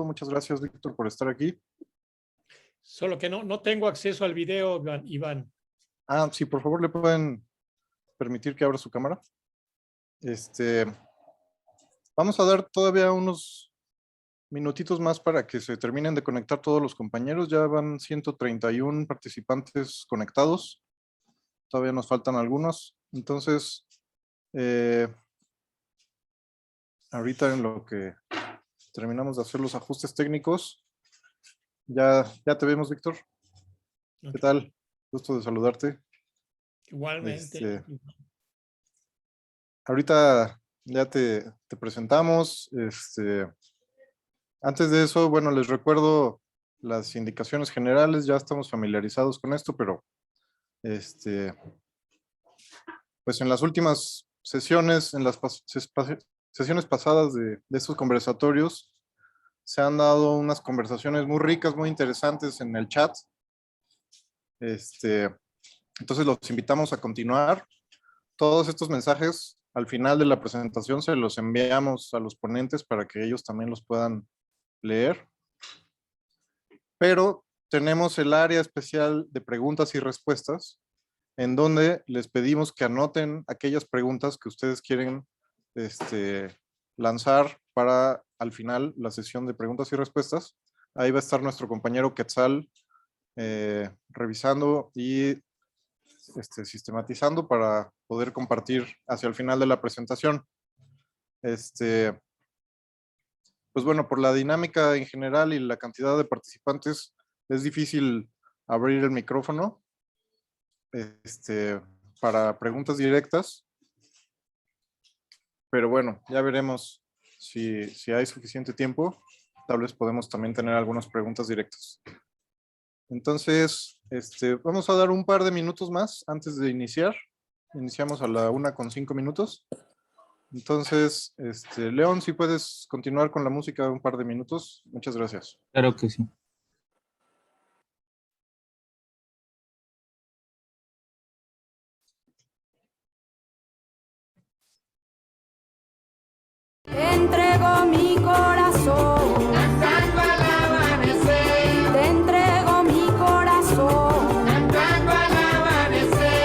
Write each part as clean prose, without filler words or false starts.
Muchas gracias, Víctor, por estar aquí. Solo que no tengo acceso al video, Iván. Sí, por favor, ¿le pueden permitir que abra su cámara? Vamos a dar todavía unos minutitos más para que se terminen de conectar todos los compañeros. Ya van 131 participantes conectados. Todavía nos faltan algunos. Entonces, ahorita en lo que terminamos de hacer los ajustes técnicos, ya te vemos, Víctor. Okay. ¿Qué tal? Gusto de saludarte. Igualmente. Ahorita ya te presentamos. Antes de eso, bueno, les recuerdo las indicaciones generales. Ya estamos familiarizados con esto, pero pues en las últimas sesiones, en las sesiones pasadas de estos conversatorios, se han dado unas conversaciones muy ricas, muy interesantes en el chat. Entonces los invitamos a continuar. Todos estos mensajes al final de la presentación se los enviamos a los ponentes para que ellos también los puedan leer. Pero tenemos el área especial de preguntas y respuestas, en donde les pedimos que anoten aquellas preguntas que ustedes quieren lanzar para al final la sesión de preguntas y respuestas. Ahí va a estar nuestro compañero Quetzal revisando y sistematizando para poder compartir hacia el final de la presentación. Pues bueno, por la dinámica en general y la cantidad de participantes, es difícil abrir el micrófono para preguntas directas. Pero bueno, ya veremos si hay suficiente tiempo. Tal vez podemos también tener algunas preguntas directas. Entonces, vamos a dar un par de minutos más antes de iniciar. Iniciamos a la 1:05. Entonces, León, si puedes continuar con la música un par de minutos. Muchas gracias. Claro que sí. Te entrego mi corazón, cantando al amanecer. te entrego mi corazón, Cantando al amanecer.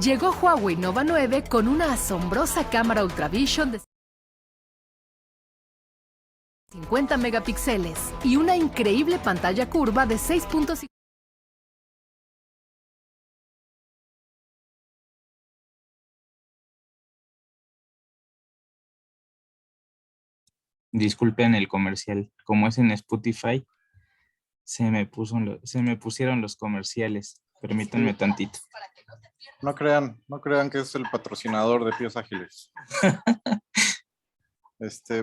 Llegó Huawei Nova 9 con una asombrosa cámara Ultravision de 50 megapíxeles y una increíble pantalla curva de 6.5. Disculpen el comercial. Como es en Spotify, se me pusieron los comerciales. Permítanme tantito. No crean que es el patrocinador de Pies Ágiles.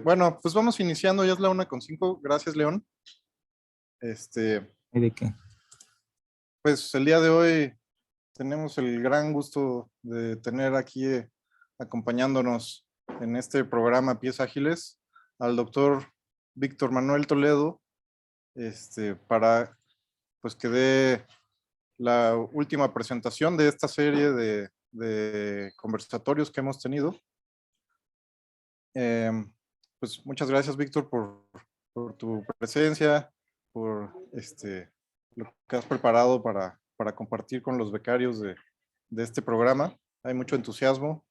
Bueno, pues vamos iniciando, ya es la 1:05. Gracias, León. ¿De qué? Pues el día de hoy tenemos el gran gusto de tener aquí acompañándonos en este programa Pies Ágiles al doctor Víctor Manuel Toledo, para pues que dé la última presentación de esta serie de conversatorios que hemos tenido. Pues muchas gracias, Víctor, por tu presencia, por lo que has preparado para compartir con los becarios de este programa. Hay mucho entusiasmo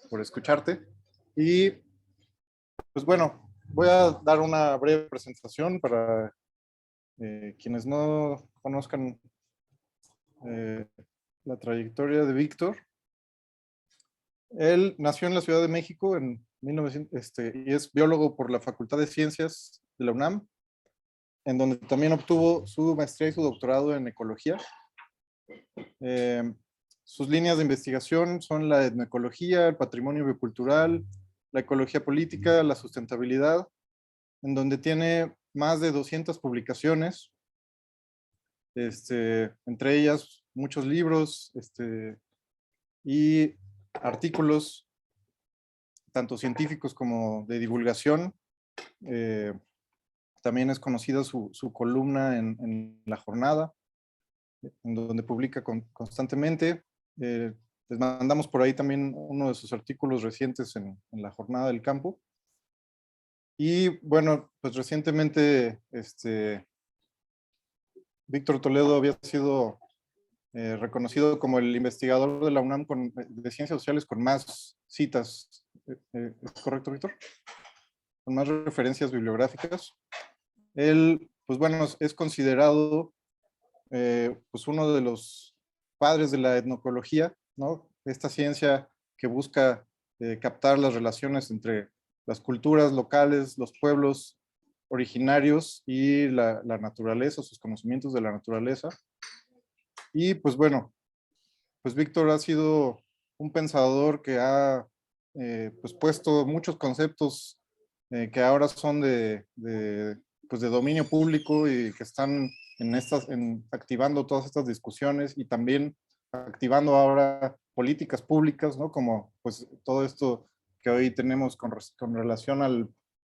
por escucharte. Y pues bueno, voy a dar una breve presentación para quienes no conozcan la trayectoria de Víctor. Él nació en la Ciudad de México en 1900, y es biólogo por la Facultad de Ciencias de la UNAM, en donde también obtuvo su maestría y su doctorado en ecología. Sus líneas de investigación son la etnoecología, el patrimonio biocultural, la ecología política, la sustentabilidad, en donde tiene más de 200 publicaciones, entre ellas muchos libros y artículos, tanto científicos como de divulgación. También es conocida su columna en La Jornada, en donde publica constantemente. Les mandamos por ahí también uno de sus artículos recientes en La Jornada del Campo. Y bueno, pues recientemente Víctor Toledo había sido reconocido como el investigador de la UNAM de Ciencias Sociales con más citas. ¿Es correcto, Víctor? Con más referencias bibliográficas. Él, pues bueno, es considerado pues uno de los padres de la etnoecología, ¿no? Esta ciencia que busca captar las relaciones entre las culturas locales, los pueblos originarios y la naturaleza, sus conocimientos de la naturaleza. Y pues bueno, pues Víctor ha sido un pensador que ha pues puesto muchos conceptos que ahora son pues de dominio público y que están activando todas estas discusiones y también activando ahora políticas públicas, ¿no? Como pues todo esto que hoy tenemos con relación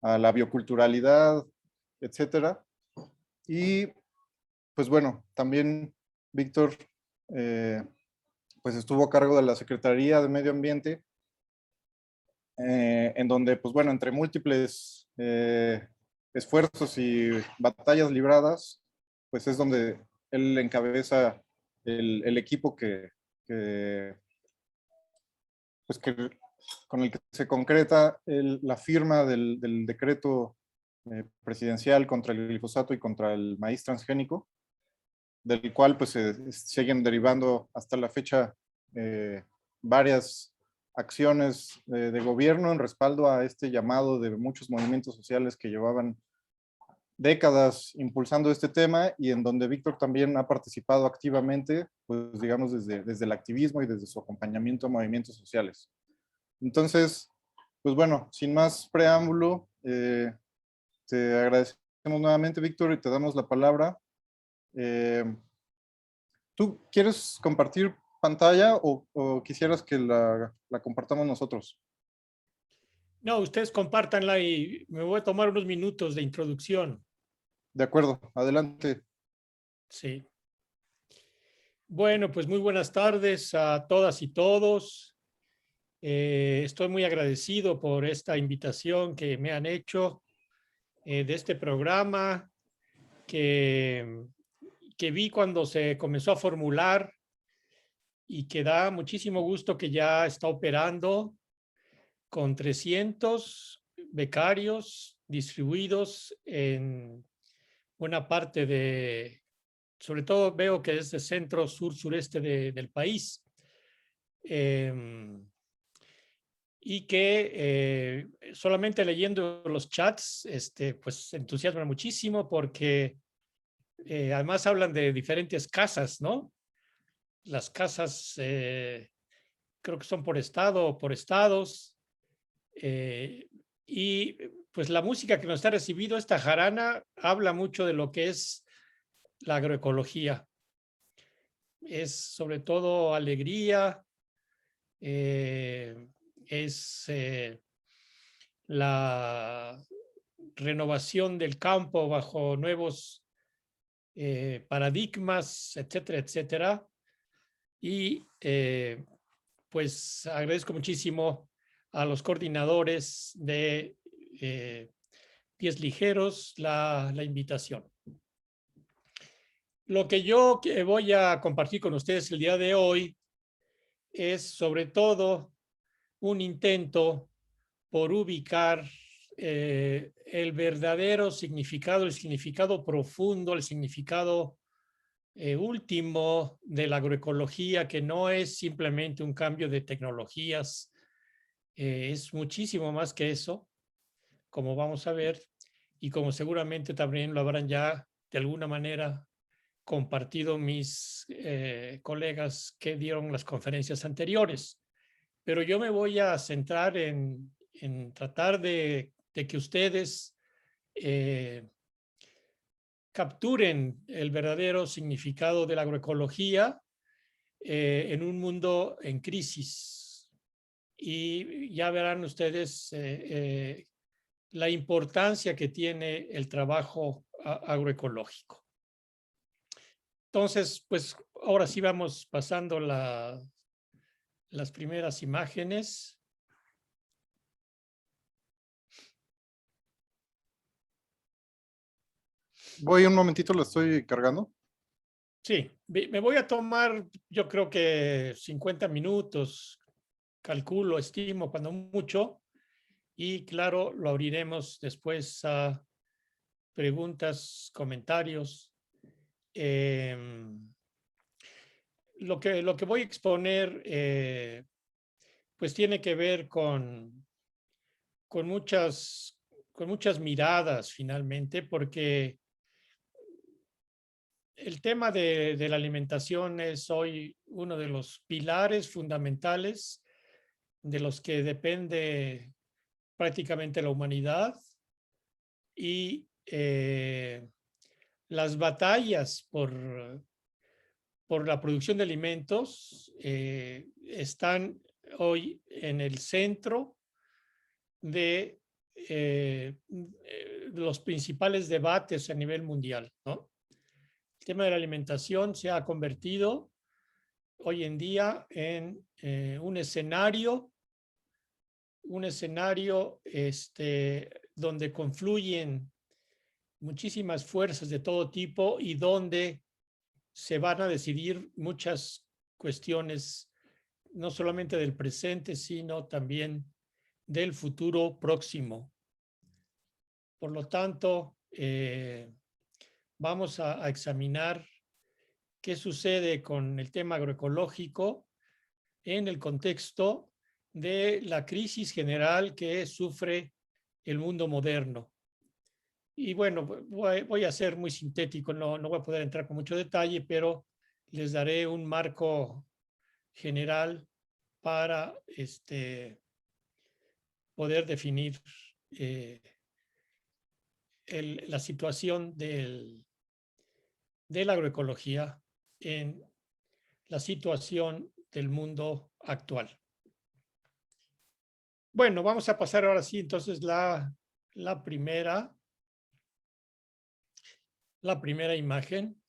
a la bioculturalidad, etcétera. Y pues bueno, también Víctor pues estuvo a cargo de la Secretaría de Medio Ambiente, en donde pues bueno, entre múltiples esfuerzos y batallas libradas, pues es donde él encabeza el equipo con el que se concreta la firma del decreto presidencial contra el glifosato y contra el maíz transgénico, del cual pues se siguen derivando hasta la fecha varias acciones de gobierno en respaldo a este llamado de muchos movimientos sociales que llevaban décadas impulsando este tema y en donde Víctor también ha participado activamente, pues digamos desde el activismo y desde su acompañamiento a movimientos sociales. Entonces, pues bueno, sin más preámbulo, te agradecemos nuevamente, Víctor, y te damos la palabra. ¿Tú quieres compartir pantalla o quisieras que la compartamos nosotros? No, ustedes compártanla y me voy a tomar unos minutos de introducción. De acuerdo, adelante. Sí. Bueno, pues muy buenas tardes a todas y todos. Estoy muy agradecido por esta invitación que me han hecho de este programa que vi cuando se comenzó a formular y que da muchísimo gusto que ya está operando con 300 becarios distribuidos en buena parte sobre todo veo que es de centro, sur, sureste del país. Y que solamente leyendo los chats, pues entusiasma muchísimo porque además hablan de diferentes casas, ¿no? Las casas creo que son por estado o por estados. Y pues la música que nos está recibido, esta jarana, habla mucho de lo que es la agroecología. Es sobre todo alegría, es la renovación del campo bajo nuevos paradigmas, etcétera, etcétera. Y pues agradezco muchísimo a los coordinadores de Pies Ligeros la invitación. Lo que yo voy a compartir con ustedes el día de hoy es sobre todo un intento por ubicar el verdadero significado, el significado profundo, el significado último de la agroecología, que no es simplemente un cambio de tecnologías, es muchísimo más que eso, como vamos a ver, y como seguramente también lo habrán ya de alguna manera compartido mis colegas que dieron las conferencias anteriores. Pero yo me voy a centrar en tratar de que ustedes capturen el verdadero significado de la agroecología en un mundo en crisis. Y ya verán ustedes la importancia que tiene el trabajo agroecológico. Entonces, pues ahora sí vamos pasando las primeras imágenes. Voy un momentito, lo estoy cargando. Sí, me voy a tomar, yo creo que 50 minutos, calculo, estimo, cuando mucho. Y claro, lo abriremos después a preguntas, comentarios. Lo que voy a exponer pues tiene que ver con muchas miradas finalmente, porque el tema de la alimentación es hoy uno de los pilares fundamentales de los que depende prácticamente la humanidad, y las batallas por la producción de alimentos están hoy en el centro de los principales debates a nivel mundial, ¿no? El tema de la alimentación se ha convertido hoy en día en un escenario donde confluyen muchísimas fuerzas de todo tipo y donde se van a decidir muchas cuestiones, no solamente del presente, sino también del futuro próximo. Por lo tanto, vamos a examinar qué sucede con el tema agroecológico en el contexto de la crisis general que sufre el mundo moderno. Y bueno, voy a ser muy sintético, no voy a poder entrar con mucho detalle, pero les daré un marco general para poder definir la situación de la agroecología en la situación del mundo actual. Bueno, vamos a pasar ahora sí, entonces la primera imagen.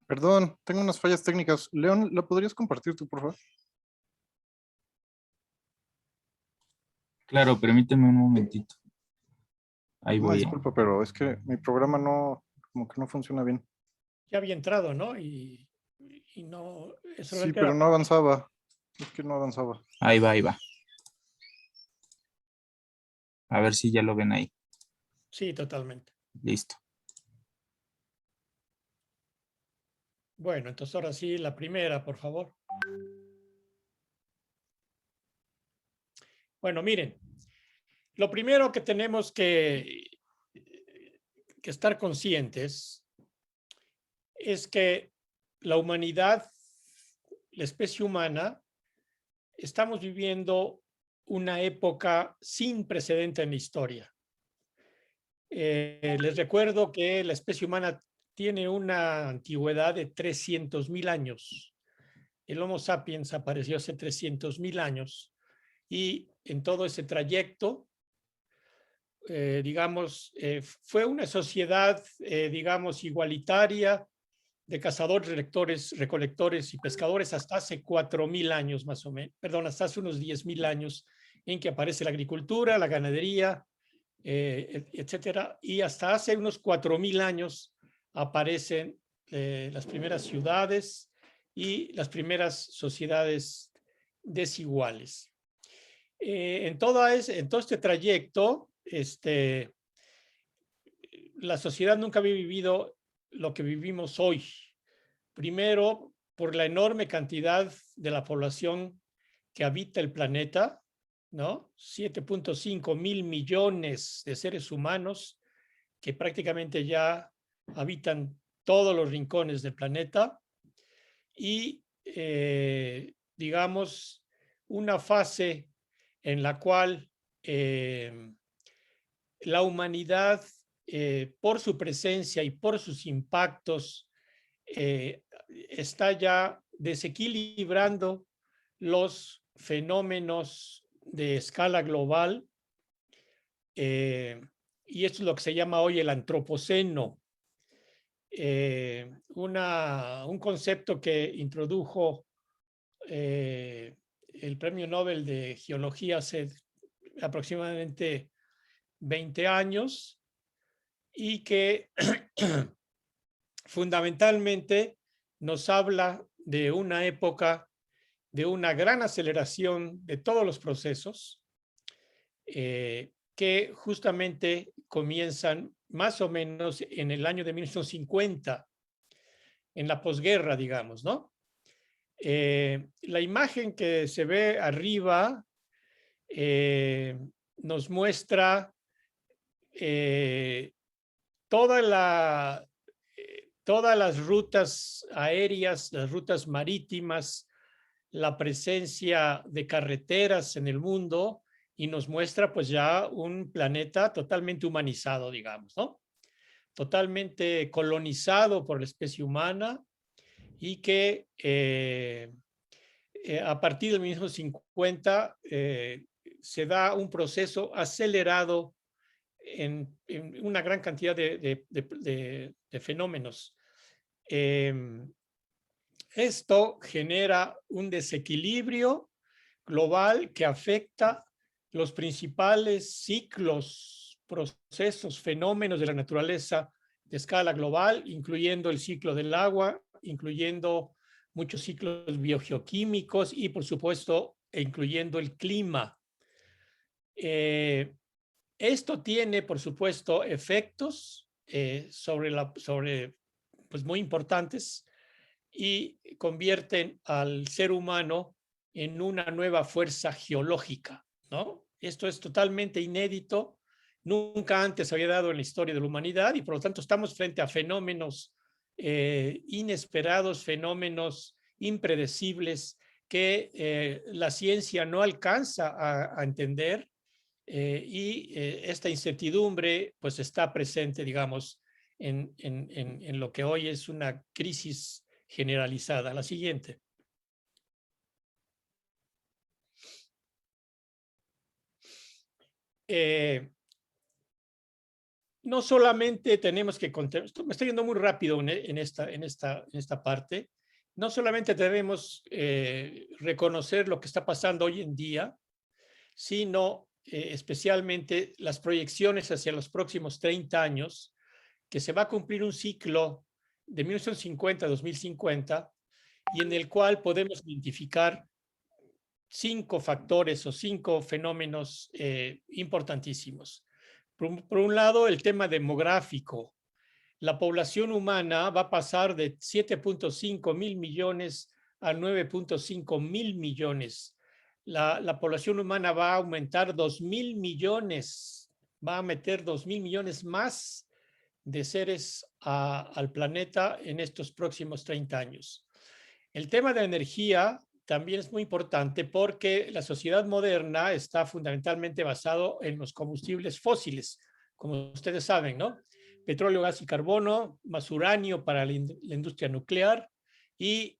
Perdón, tengo unas fallas técnicas. León, ¿la podrías compartir tú, por favor? Claro, permíteme un momentito. Ahí Una voy. disculpa, pero es que mi programa como que no funciona bien. Ya había entrado, ¿no? Y no... Eso Sí, pero no avanzaba. Es que no avanzaba. Ahí va, ahí va. A ver si ya lo ven ahí. Sí, totalmente. Listo. Bueno, entonces ahora sí, la primera, por favor. Bueno, miren, lo primero que tenemos que estar conscientes es que la humanidad, la especie humana, estamos viviendo una época sin precedente en la historia. Les recuerdo que la especie humana tiene una antigüedad de 300,000 años. El Homo sapiens apareció hace 300,000 años Y en todo ese trayecto, digamos, fue una sociedad, digamos, igualitaria de cazadores, recolectores y pescadores hasta hace 4.000 años más o menos, perdón, hasta hace unos 10.000 años en que aparece la agricultura, la ganadería, etcétera, y hasta hace unos 4.000 años aparecen las primeras ciudades y las primeras sociedades desiguales. En todo este trayecto, la sociedad nunca había vivido lo que vivimos hoy. Primero, por la enorme cantidad de la población que habita el planeta, ¿no? 7.5 mil millones de seres humanos que prácticamente ya habitan todos los rincones del planeta y, digamos, una fase en la cual la humanidad, por su presencia y por sus impactos, está ya desequilibrando los fenómenos de escala global, y esto es lo que se llama hoy el antropoceno, un concepto que introdujo el Premio Nobel de Geología hace aproximadamente 20 años y que fundamentalmente nos habla de una época de una gran aceleración de todos los procesos que justamente comienzan más o menos en el año de 1950, en la posguerra, digamos, ¿no? La imagen que se ve arriba nos muestra todas las rutas aéreas, las rutas marítimas, la presencia de carreteras en el mundo y nos muestra pues ya un planeta totalmente humanizado, digamos, ¿no? Totalmente colonizado por la especie humana y que a partir del 1950 se da un proceso acelerado en una gran cantidad de fenómenos. Esto genera un desequilibrio global que afecta los principales ciclos, procesos, fenómenos de la naturaleza de escala global, incluyendo el ciclo del agua, incluyendo muchos ciclos biogeoquímicos y, por supuesto, incluyendo el clima. Esto tiene, por supuesto, efectos pues muy importantes y convierten al ser humano en una nueva fuerza geológica, ¿no? Esto es totalmente inédito, nunca antes había dado en la historia de la humanidad y por lo tanto estamos frente a fenómenos inesperados, fenómenos impredecibles que la ciencia no alcanza a entender y esta incertidumbre pues está presente, digamos, en lo que hoy es una crisis generalizada. La siguiente. No solamente tenemos que, me estoy yendo muy rápido en esta parte, no solamente debemos reconocer lo que está pasando hoy en día, sino especialmente las proyecciones hacia los próximos 30 años, que se va a cumplir un ciclo de 1950 a 2050 y en el cual podemos identificar 5 factores o 5 fenómenos importantísimos. Por un lado, el tema demográfico. La población humana va a pasar de 7.5 mil millones a 9.5 mil millones. La población humana va a aumentar 2.000 millones, va a meter 2.000 millones más de seres al planeta en estos próximos 30 años. El tema de energía también es muy importante porque la sociedad moderna está fundamentalmente basado en los combustibles fósiles, como ustedes saben, ¿no? Petróleo, gas y carbono, más uranio para la industria nuclear y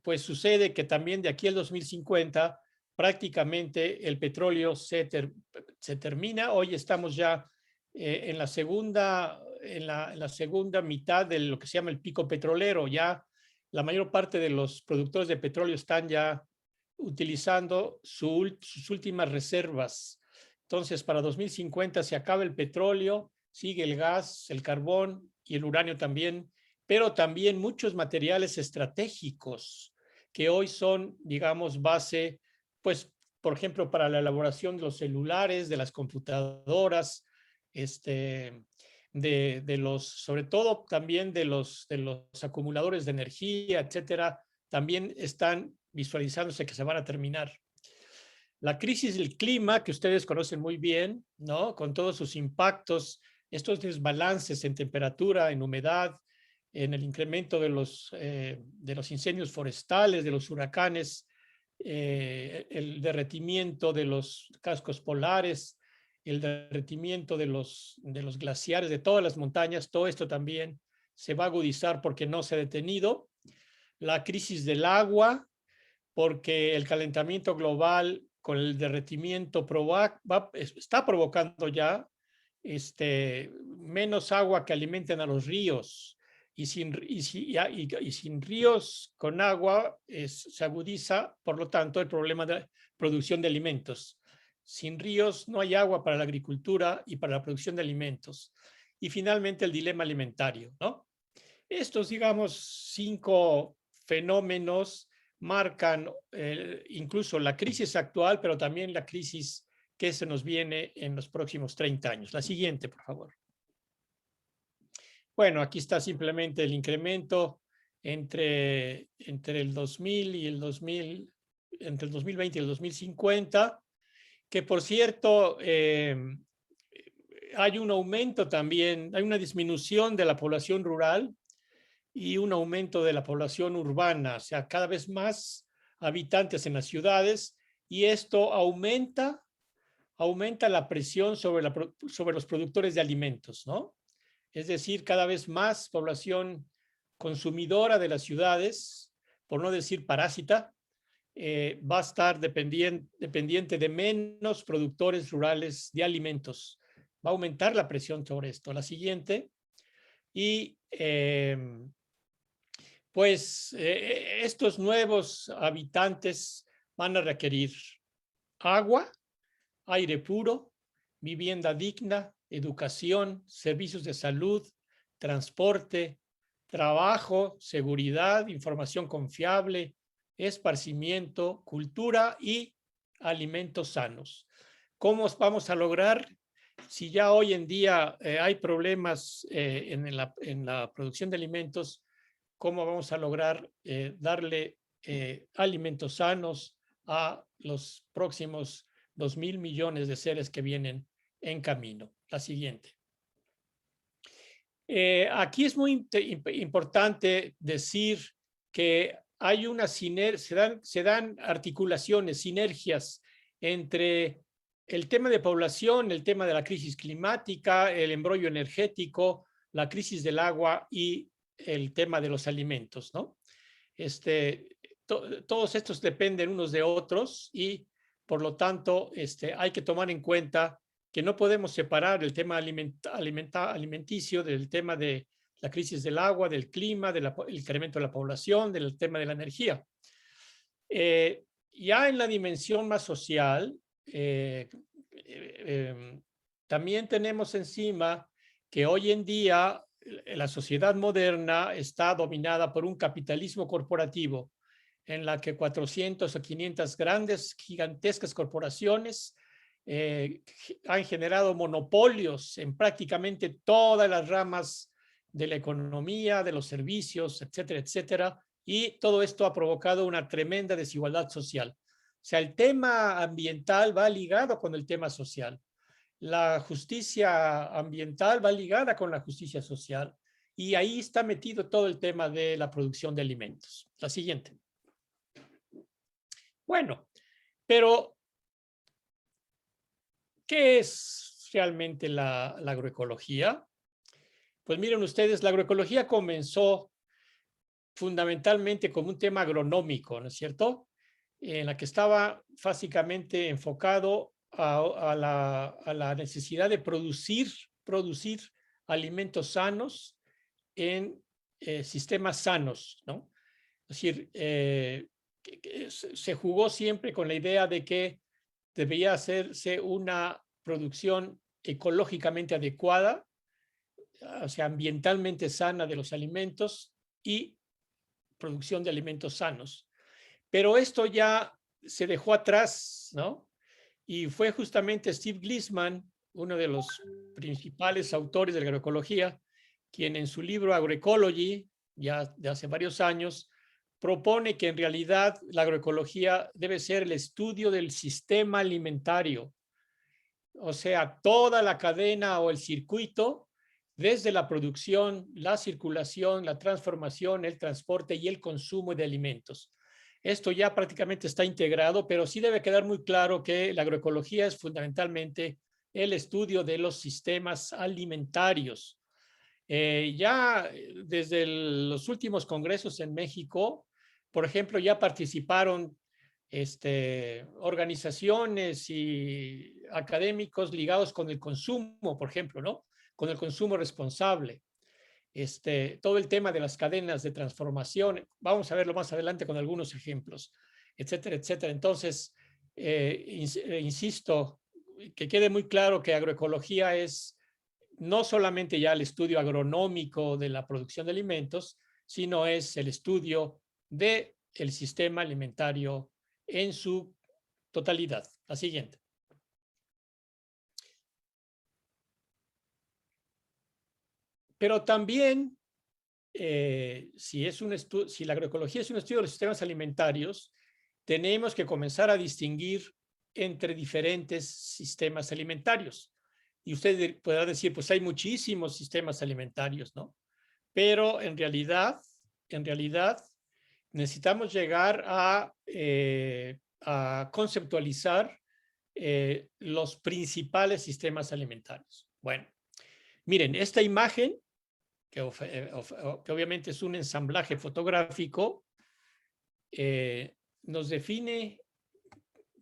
pues sucede que también de aquí al 2050 prácticamente el petróleo se termina. Hoy estamos ya en la segunda mitad de lo que se llama el pico petrolero. Ya la mayor parte de los productores de petróleo están ya utilizando sus últimas reservas. Entonces, para 2050 se acaba el petróleo, sigue el gas, el carbón y el uranio también, pero también muchos materiales estratégicos que hoy son, digamos, base, pues, por ejemplo, para la elaboración de los celulares, de las computadoras, sobre todo también de los acumuladores de energía, etcétera, también están visualizándose que se van a terminar. La crisis del clima, que ustedes conocen muy bien, ¿no? Con todos sus impactos, estos desbalances en temperatura, en humedad, en el incremento de los incendios forestales, de los huracanes, el derretimiento de los cascos polares, el derretimiento de los glaciares, de todas las montañas, todo esto también se va a agudizar porque no se ha detenido. La crisis del agua, porque el calentamiento global con el derretimiento está provocando ya menos agua que alimenten a los ríos. Y sin ríos con agua se agudiza, por lo tanto, el problema de producción de alimentos. Sin ríos no hay agua para la agricultura y para la producción de alimentos. Y finalmente el dilema alimentario, ¿no? Estos, digamos, 5 fenómenos marcan incluso la crisis actual, pero también la crisis que se nos viene en los próximos 30 años. La siguiente, por favor. Bueno, aquí está simplemente el incremento entre el 2000 y el 2000, entre el 2020 y el 2050, que por cierto, hay un aumento también, hay una disminución de la población rural y un aumento de la población urbana, o sea, cada vez más habitantes en las ciudades, y esto aumenta la presión sobre los productores de alimentos, ¿no? Es decir, cada vez más población consumidora de las ciudades, por no decir parásita, va a estar dependiente de menos productores rurales de alimentos. Va a aumentar la presión sobre esto. La siguiente. Y estos nuevos habitantes van a requerir agua, aire puro, vivienda digna, educación, servicios de salud, transporte, trabajo, seguridad, información confiable, esparcimiento, cultura y alimentos sanos. ¿Cómo vamos a lograr? Si ya hoy en día hay problemas en la producción de alimentos, ¿cómo vamos a lograr darle alimentos sanos a los próximos 2.000 millones de seres que vienen en camino? La siguiente. Aquí es muy importante decir que hay una sinergia, se dan articulaciones, sinergias entre el tema de población, el tema de la crisis climática, el embrollo energético, la crisis del agua y el tema de los alimentos, ¿no? Todos estos dependen unos de otros y por lo tanto hay que tomar en cuenta que no podemos separar el tema alimenticio del tema de la crisis del agua, del clima, del incremento de la población, del tema de la energía. Ya en la dimensión más social, también tenemos encima que hoy en día la sociedad moderna está dominada por un capitalismo corporativo en la que 400 o 500 gigantescas corporaciones han generado monopolios en prácticamente todas las ramas de la economía, de los servicios, etcétera, etcétera, y todo esto ha provocado una tremenda desigualdad social. O sea, el tema ambiental va ligado con el tema social. La justicia ambiental va ligada con la justicia social y ahí está metido todo el tema de la producción de alimentos. La siguiente. Bueno, pero ¿qué es realmente la agroecología? Pues miren ustedes, la agroecología comenzó fundamentalmente como un tema agronómico, ¿no es cierto? en la que estaba básicamente enfocado a la necesidad de producir alimentos sanos en sistemas sanos, ¿no? Es decir, que se jugó siempre con la idea de que debía hacerse una producción ecológicamente adecuada, o sea, ambientalmente sana de los alimentos y producción de alimentos sanos. Pero esto ya se dejó atrás, ¿no? Y fue justamente Steve Gleason, uno de los principales autores de la agroecología, quien en su libro Agroecology, ya de hace varios años, propone que en realidad la agroecología debe ser el estudio del sistema alimentario, o sea, toda la cadena o el circuito, desde la producción, la circulación, la transformación, el transporte y el consumo de alimentos. Esto ya prácticamente está integrado, pero sí debe quedar muy claro que la agroecología es fundamentalmente el estudio de los sistemas alimentarios. Ya desde los últimos congresos en México, por ejemplo, ya participaron organizaciones y académicos ligados con el consumo, por ejemplo, ¿no? Con el consumo responsable. Todo el tema de las cadenas de transformación, vamos a verlo más adelante con algunos ejemplos, etcétera, etcétera. Entonces, insisto, que quede muy claro que agroecología es no solamente ya el estudio agronómico de la producción de alimentos, sino es el estudio del sistema alimentario en su totalidad. La siguiente. Pero también, si la agroecología es un estudio de los sistemas alimentarios, tenemos que comenzar a distinguir entre diferentes sistemas alimentarios. Y usted podrá decir, pues hay muchísimos sistemas alimentarios, ¿no? Pero en realidad necesitamos llegar a conceptualizar los principales sistemas alimentarios. Bueno, miren, esta imagen, que obviamente es un ensamblaje fotográfico, nos define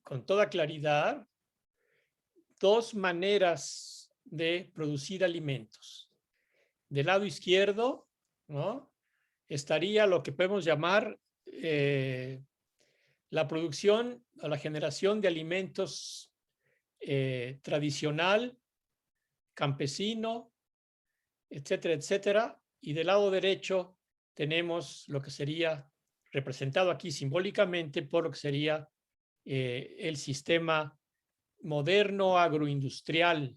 con toda claridad dos maneras de producir alimentos. Del lado izquierdo, ¿no?, estaría lo que podemos llamar la producción o la generación de alimentos tradicional, campesino, etcétera, etcétera. Y del lado derecho tenemos lo que sería representado aquí simbólicamente por lo que sería el sistema moderno agroindustrial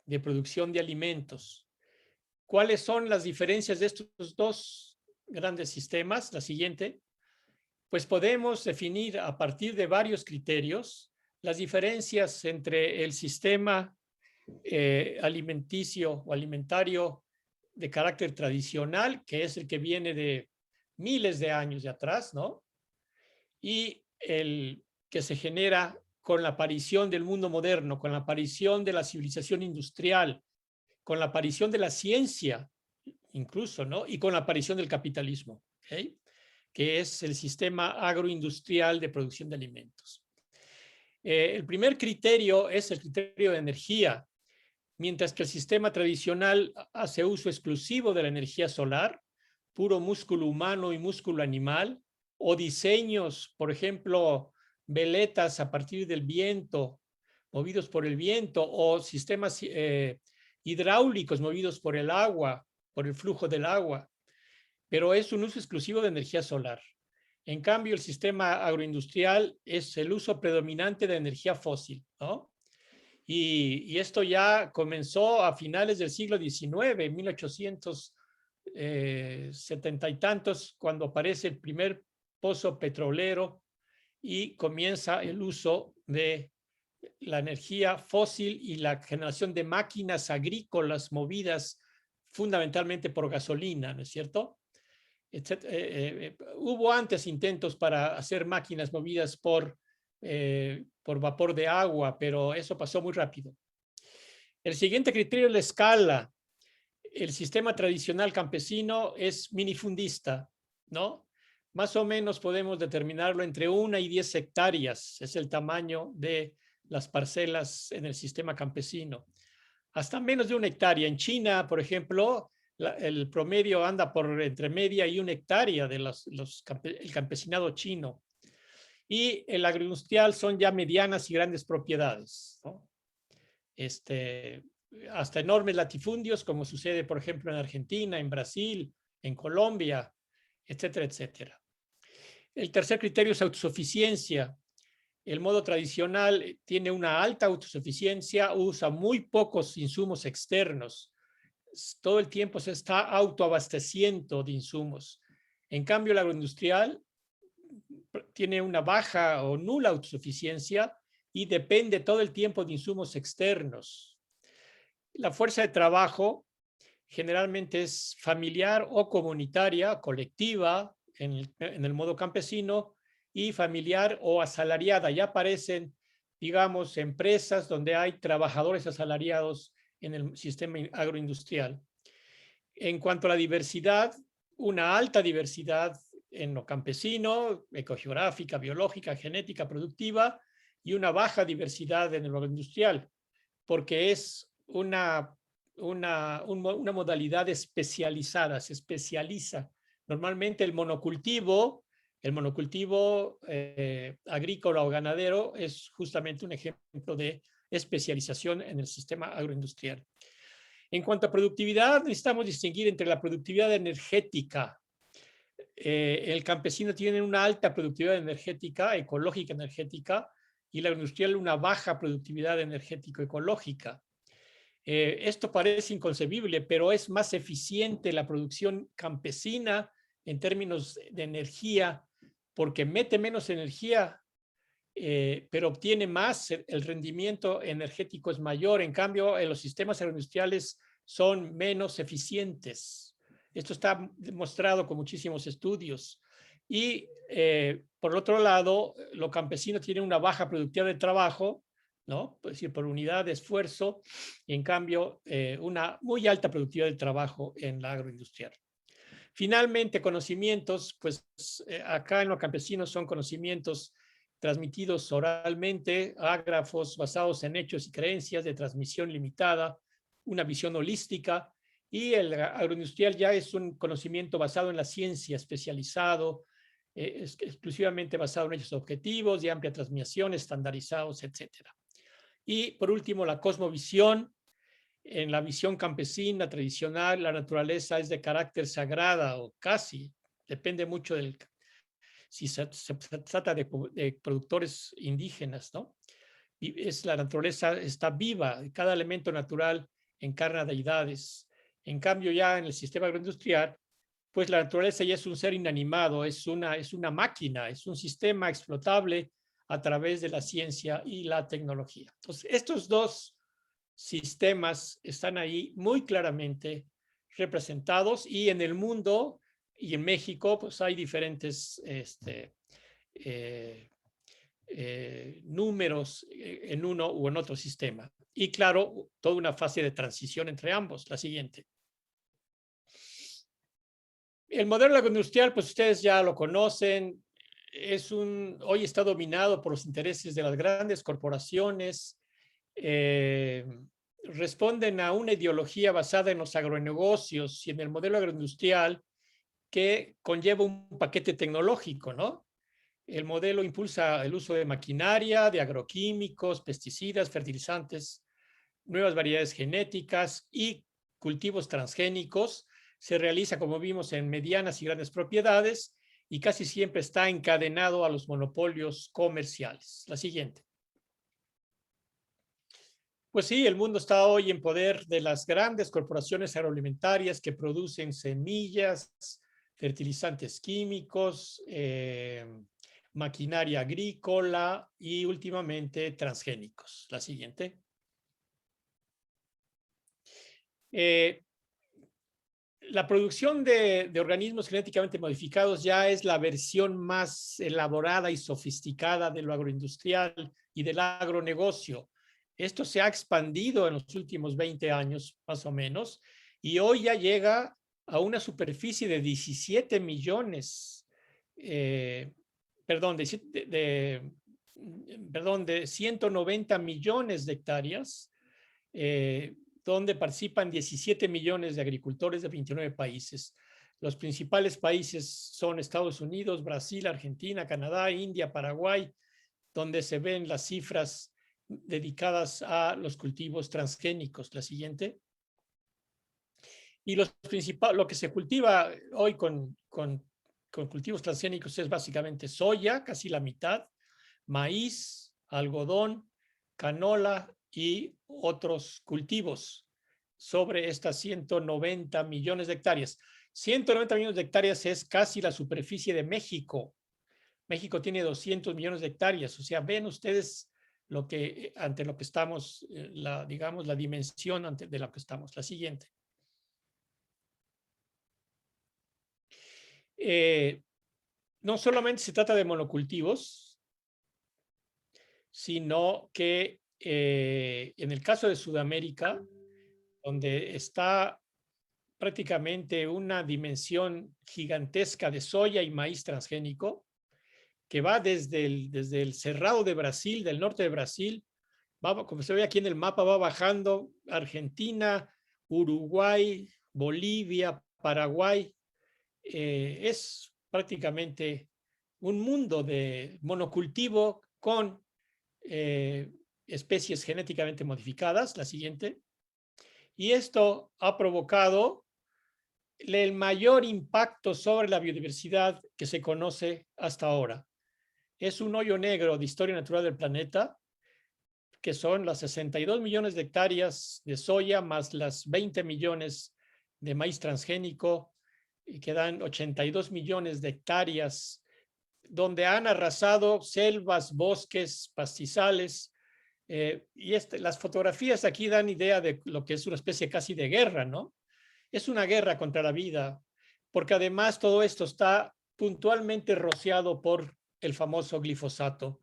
de producción de alimentos. ¿Cuáles son las diferencias de estos dos grandes sistemas? La siguiente. Pues podemos definir a partir de varios criterios las diferencias entre el sistema alimenticio o alimentario de carácter tradicional, que es el que viene de miles de años de atrás, ¿no?, y el que se genera con la aparición del mundo moderno, con la aparición de la civilización industrial, con la aparición de la ciencia, incluso, ¿no?, y con la aparición del capitalismo, ¿okay?, que es el sistema agroindustrial de producción de alimentos. El primer criterio es el criterio de energía. Mientras que el sistema tradicional hace uso exclusivo de la energía solar, puro músculo humano y músculo animal, o diseños, por ejemplo, veletas a partir del viento, movidos por el viento, o sistemas hidráulicos movidos por el agua, por el flujo del agua, pero es un uso exclusivo de energía solar. En cambio, el sistema agroindustrial es el uso predominante de energía fósil, ¿no? Y esto ya comenzó a finales del siglo XIX, 1870 y tantos, cuando aparece el primer pozo petrolero y comienza el uso de la energía fósil y la generación de máquinas agrícolas movidas fundamentalmente por gasolina, ¿no es cierto? Hubo antes intentos para hacer máquinas movidas por vapor de agua, pero eso pasó muy rápido. El siguiente criterio es la escala. El sistema tradicional campesino es minifundista, ¿no? más o menos podemos determinarlo entre 1 y 10 hectáreas. Es el tamaño de las parcelas en el sistema campesino. Hasta menos de 1 hectárea. En China, por ejemplo, el promedio anda por entre media y 1 hectárea de el campesinado chino. Y el agroindustrial son ya medianas y grandes propiedades, ¿no? Hasta enormes latifundios, como sucede, por ejemplo, en Argentina, en Brasil, en Colombia, etcétera, etcétera. El tercer criterio es autosuficiencia. El modo tradicional tiene una alta autosuficiencia, usa muy pocos insumos externos. Todo el tiempo se está autoabasteciendo de insumos. En cambio, el agroindustrial tiene una baja o nula autosuficiencia y depende todo el tiempo de insumos externos. La fuerza de trabajo generalmente es familiar o comunitaria, colectiva, en el modo campesino, y familiar o asalariada. Ya aparecen, digamos, empresas donde hay trabajadores asalariados en el sistema agroindustrial. En cuanto a la diversidad, una alta diversidad en lo campesino, ecogeográfica, biológica, genética, productiva, y una baja diversidad en el agroindustrial, porque es una modalidad especializada, se especializa. Normalmente el monocultivo agrícola o ganadero es justamente un ejemplo de especialización en el sistema agroindustrial. En cuanto a productividad, necesitamos distinguir entre la productividad energética. El campesino tiene una alta productividad energética, ecológica energética, y la industrial una baja productividad energético-ecológica. Esto parece inconcebible, pero es más eficiente la producción campesina en términos de energía, porque mete menos energía, pero obtiene más, el rendimiento energético es mayor. En cambio, los sistemas agroindustriales son menos eficientes. Esto está demostrado con muchísimos estudios. Y por otro lado, lo campesino tiene una baja productividad de trabajo, ¿no? Es decir, por unidad de esfuerzo, y en cambio una muy alta productividad de trabajo en la agroindustrial. Finalmente, conocimientos, pues acá en lo campesino son conocimientos transmitidos oralmente, ágrafos basados en hechos y creencias de transmisión limitada, una visión holística, y el agroindustrial ya es un conocimiento basado en la ciencia, especializado, exclusivamente basado en hechos objetivos, de amplia transmisión, estandarizados, etc. Y por último, la cosmovisión. En la visión campesina tradicional, la naturaleza es de carácter sagrada o casi, depende mucho del, si se trata de productores indígenas, ¿no? Y la naturaleza está viva, cada elemento natural encarna deidades. En cambio, ya en el sistema agroindustrial, pues la naturaleza ya es un ser inanimado, es una máquina, es un sistema explotable a través de la ciencia y la tecnología. Entonces, estos dos sistemas están ahí muy claramente representados, y en el mundo y en México pues hay diferentes números en uno u en otro sistema. Y claro, toda una fase de transición entre ambos. La siguiente. El modelo agroindustrial, pues ustedes ya lo conocen, hoy está dominado por los intereses de las grandes corporaciones. Responden a una ideología basada en los agronegocios y en el modelo agroindustrial que conlleva un paquete tecnológico, ¿no? El modelo impulsa el uso de maquinaria, de agroquímicos, pesticidas, fertilizantes, nuevas variedades genéticas y cultivos transgénicos. Se realiza, como vimos, en medianas y grandes propiedades y casi siempre está encadenado a los monopolios comerciales. La siguiente. Pues sí, el mundo está hoy en poder de las grandes corporaciones agroalimentarias que producen semillas, fertilizantes químicos, maquinaria agrícola y últimamente transgénicos. La siguiente. La producción de organismos genéticamente modificados ya es la versión más elaborada y sofisticada de lo agroindustrial y del agronegocio. Esto se ha expandido en los últimos 20 años, más o menos, y hoy ya llega a una superficie de 17 millones de 190 millones de hectáreas, donde participan 17 millones de agricultores de 29 países. Los principales países son Estados Unidos, Brasil, Argentina, Canadá, India, Paraguay, donde se ven las cifras dedicadas a los cultivos transgénicos. La siguiente. Y lo que se cultiva hoy con cultivos transgénicos es básicamente soya, casi la mitad, maíz, algodón, canola y otros cultivos sobre estas 190 millones de hectáreas. 190 millones de hectáreas es casi la superficie de México. México tiene 200 millones de hectáreas. O sea, ven ustedes ante lo que estamos, digamos, la dimensión de lo que estamos. La siguiente. No solamente se trata de monocultivos, sino que en el caso de Sudamérica, donde está prácticamente una dimensión gigantesca de soya y maíz transgénico, que va desde el Cerrado de Brasil, del norte de Brasil, como se ve aquí en el mapa, va bajando Argentina, Uruguay, Bolivia, Paraguay. Es prácticamente un mundo de monocultivo con especies genéticamente modificadas. La siguiente. Y esto ha provocado el mayor impacto sobre la biodiversidad que se conoce hasta ahora. Es un hoyo negro de historia natural del planeta, que son las 62 millones de hectáreas de soya más las 20 millones de maíz transgénico, y que dan 82 millones de hectáreas, donde han arrasado selvas, bosques, pastizales. Las fotografías aquí dan idea de lo que es una especie casi de guerra, ¿no? Es una guerra contra la vida, porque además todo esto está puntualmente rociado por el famoso glifosato,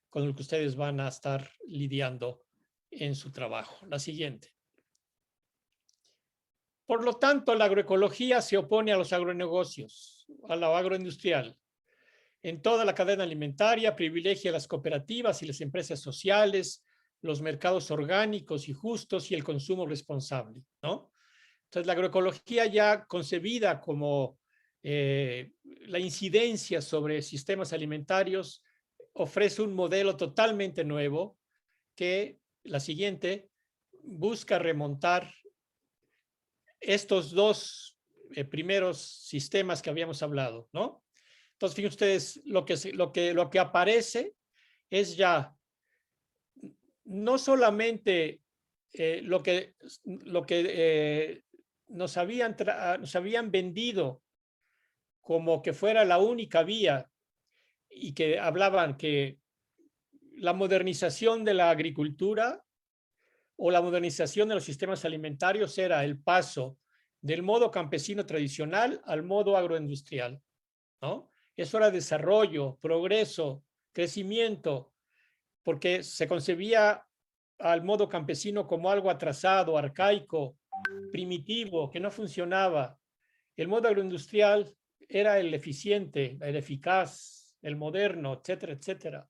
con el que ustedes van a estar lidiando en su trabajo. La siguiente. Por lo tanto, la agroecología se opone a los agronegocios, a lo agroindustrial. En toda la cadena alimentaria privilegia las cooperativas y las empresas sociales, los mercados orgánicos y justos y el consumo responsable, ¿no? Entonces, la agroecología ya concebida como la incidencia sobre sistemas alimentarios ofrece un modelo totalmente nuevo que, la siguiente, busca remontar estos dos primeros sistemas que habíamos hablado, ¿no? Entonces, fíjense ustedes, lo que aparece es ya no solamente lo que nos habían vendido como que fuera la única vía, y que hablaban que la modernización de la agricultura o la modernización de los sistemas alimentarios era el paso del modo campesino tradicional al modo agroindustrial, ¿no? Eso era desarrollo, progreso, crecimiento, porque se concebía al modo campesino como algo atrasado, arcaico, primitivo, que no funcionaba. El modo agroindustrial era el eficiente, el eficaz, el moderno, etcétera, etcétera.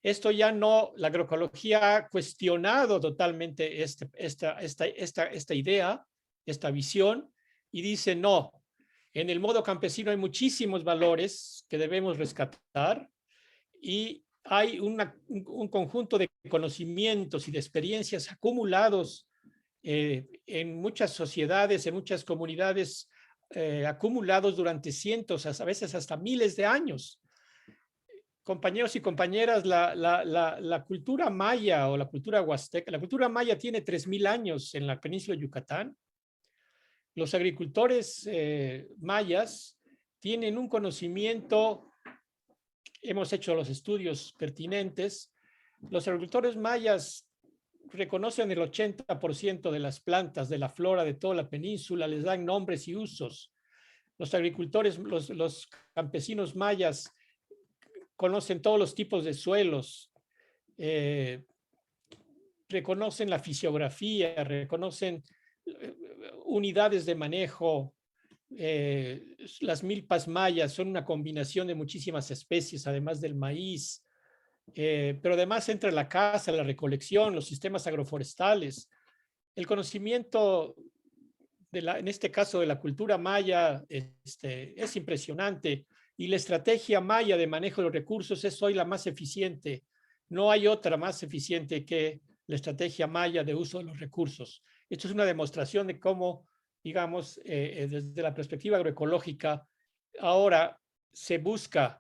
Esto ya no, la agroecología ha cuestionado totalmente esta idea, esta visión, y dice no, en el modo campesino hay muchísimos valores que debemos rescatar, y hay un conjunto de conocimientos y de experiencias acumulados en muchas sociedades, en muchas comunidades, acumulados durante cientos, a veces hasta miles de años. Compañeros y compañeras, la cultura maya o la cultura huasteca, la cultura maya tiene 3000 años en la península de Yucatán. Los agricultores mayas tienen un conocimiento, hemos hecho los estudios pertinentes. Los agricultores mayas reconocen el 80% de las plantas de la flora de toda la península, les dan nombres y usos. Los agricultores, los campesinos mayas conocen todos los tipos de suelos, reconocen la fisiografía, reconocen unidades de manejo, las milpas mayas son una combinación de muchísimas especies, además del maíz, pero además entra la caza, la recolección, los sistemas agroforestales. El conocimiento, en este caso de la cultura maya, es impresionante, y la estrategia maya de manejo de los recursos es hoy la más eficiente. No hay otra más eficiente que la estrategia maya de uso de los recursos. Esto es una demostración de cómo, digamos, desde la perspectiva agroecológica, ahora se busca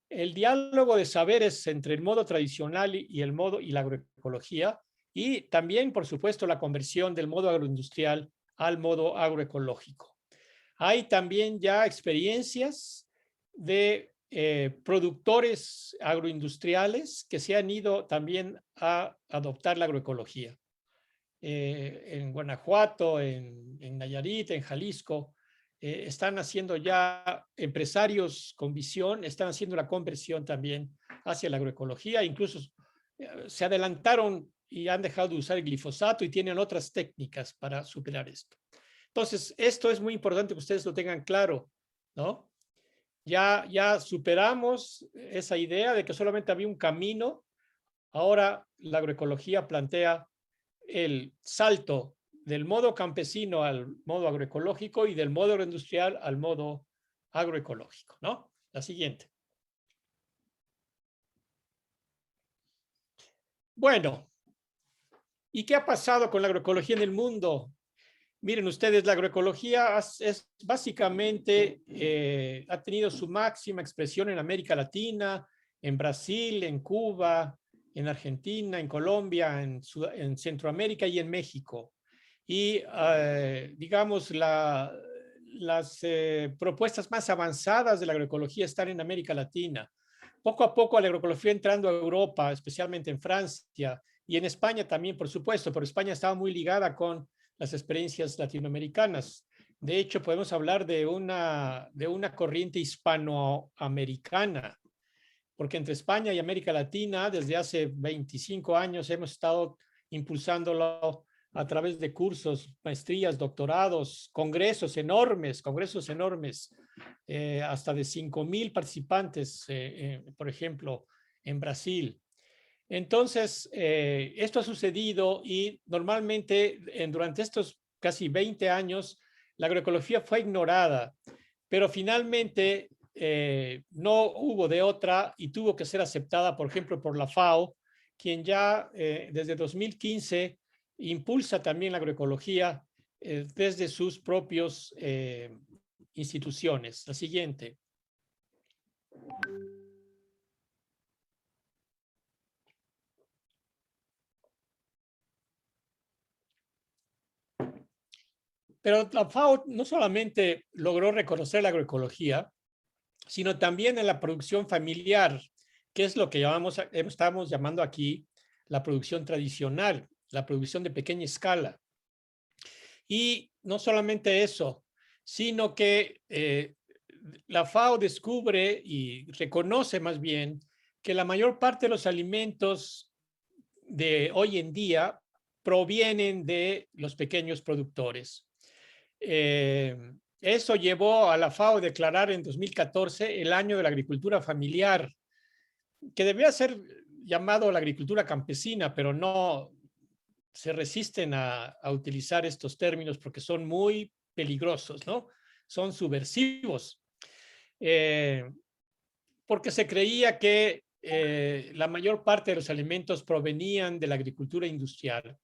el diálogo de saberes entre el modo tradicional y la agroecología, y también, por supuesto, la conversión del modo agroindustrial al modo agroecológico. Hay también ya experiencias de productores agroindustriales que se han ido también a adoptar la agroecología. En Guanajuato, en Nayarit, en Jalisco, están haciendo ya empresarios con visión, están haciendo la conversión también hacia la agroecología, incluso se adelantaron y han dejado de usar el glifosato y tienen otras técnicas para superar esto. Entonces, esto es muy importante que ustedes lo tengan claro, ¿no? Ya superamos esa idea de que solamente había un camino. Ahora la agroecología plantea el salto del modo campesino al modo agroecológico y del modo agroindustrial al modo agroecológico, ¿no? La siguiente. Bueno, ¿y qué ha pasado con la agroecología en el mundo? Miren ustedes, la agroecología es básicamente, ha tenido su máxima expresión en América Latina, en Brasil, en Cuba, en Argentina, en Colombia, en Centroamérica y en México. Y digamos, las propuestas más avanzadas de la agroecología están en América Latina. Poco a poco la agroecología entrando a Europa, especialmente en Francia y en España también, por supuesto, pero España estaba muy ligada con las experiencias latinoamericanas. De hecho, podemos hablar de una corriente hispanoamericana, porque entre España y América Latina, desde hace 25 años hemos estado impulsándolo a través de cursos, maestrías, doctorados, congresos enormes, hasta de 5,000 participantes, por ejemplo, en Brasil. Entonces, esto ha sucedido y normalmente durante estos casi 20 años la agroecología fue ignorada, pero finalmente no hubo de otra y tuvo que ser aceptada, por ejemplo, por la FAO, quien ya desde 2015 impulsa también la agroecología desde sus propios instituciones. La siguiente. Pero la FAO no solamente logró reconocer la agroecología, sino también en la producción familiar, que es lo que estamos llamando aquí la producción tradicional, la producción de pequeña escala. Y no solamente eso, sino que la FAO descubre y reconoce más bien que la mayor parte de los alimentos de hoy en día provienen de los pequeños productores. Eso llevó a la FAO a declarar en 2014 el año de la agricultura familiar, que debería ser llamado la agricultura campesina, pero no se resisten a utilizar estos términos porque son muy peligrosos, ¿no? Son subversivos. Porque se creía que la mayor parte de los alimentos provenían de la agricultura industrial.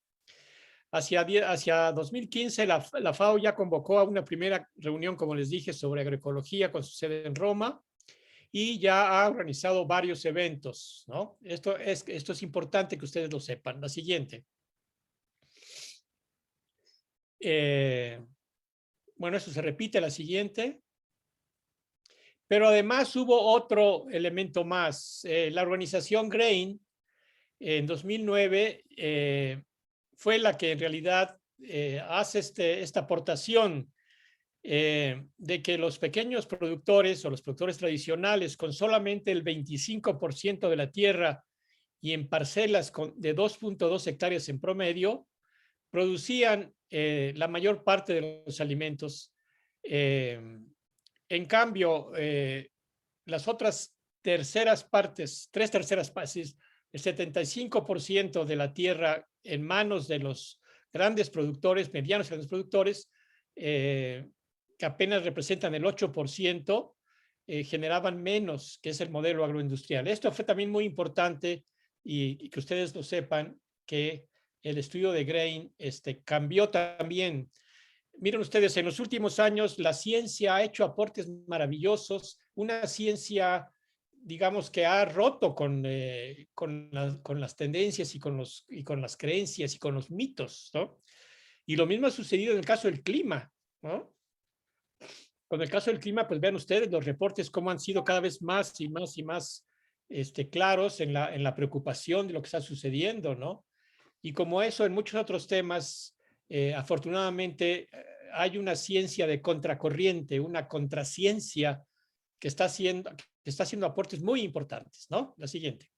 Hacia 2015 la FAO ya convocó a una primera reunión, como les dije, sobre agroecología con su sede en Roma y ya ha organizado varios eventos, ¿no? Esto es importante que ustedes lo sepan. La siguiente. Bueno, eso se repite, la siguiente. Pero además hubo otro elemento más. La organización GRAIN en 2009 fue la que en realidad hace esta aportación de que los pequeños productores o los productores tradicionales con solamente el 25% de la tierra y en parcelas de 2.2 hectáreas en promedio, producían la mayor parte de los alimentos En cambio, las otras terceras partes, 3/3 partes, el 75% de la tierra en manos de los grandes productores, medianos y grandes productores, que apenas representan el 8%, generaban menos, que es el modelo agroindustrial. Esto fue también muy importante y que ustedes lo sepan, que el estudio de Grain cambió también. Miren ustedes, en los últimos años la ciencia ha hecho aportes maravillosos, una ciencia, digamos, que ha roto con las tendencias y con las creencias y con los mitos, ¿no? Y lo mismo ha sucedido en el caso del clima, ¿no? Con el caso del clima, pues vean ustedes los reportes cómo han sido cada vez más y más y más claros en la preocupación de lo que está sucediendo, ¿no? Y como eso, en muchos otros temas, afortunadamente, hay una ciencia de contracorriente, una contraciencia que está haciendo aportes muy importantes, ¿no? La siguiente.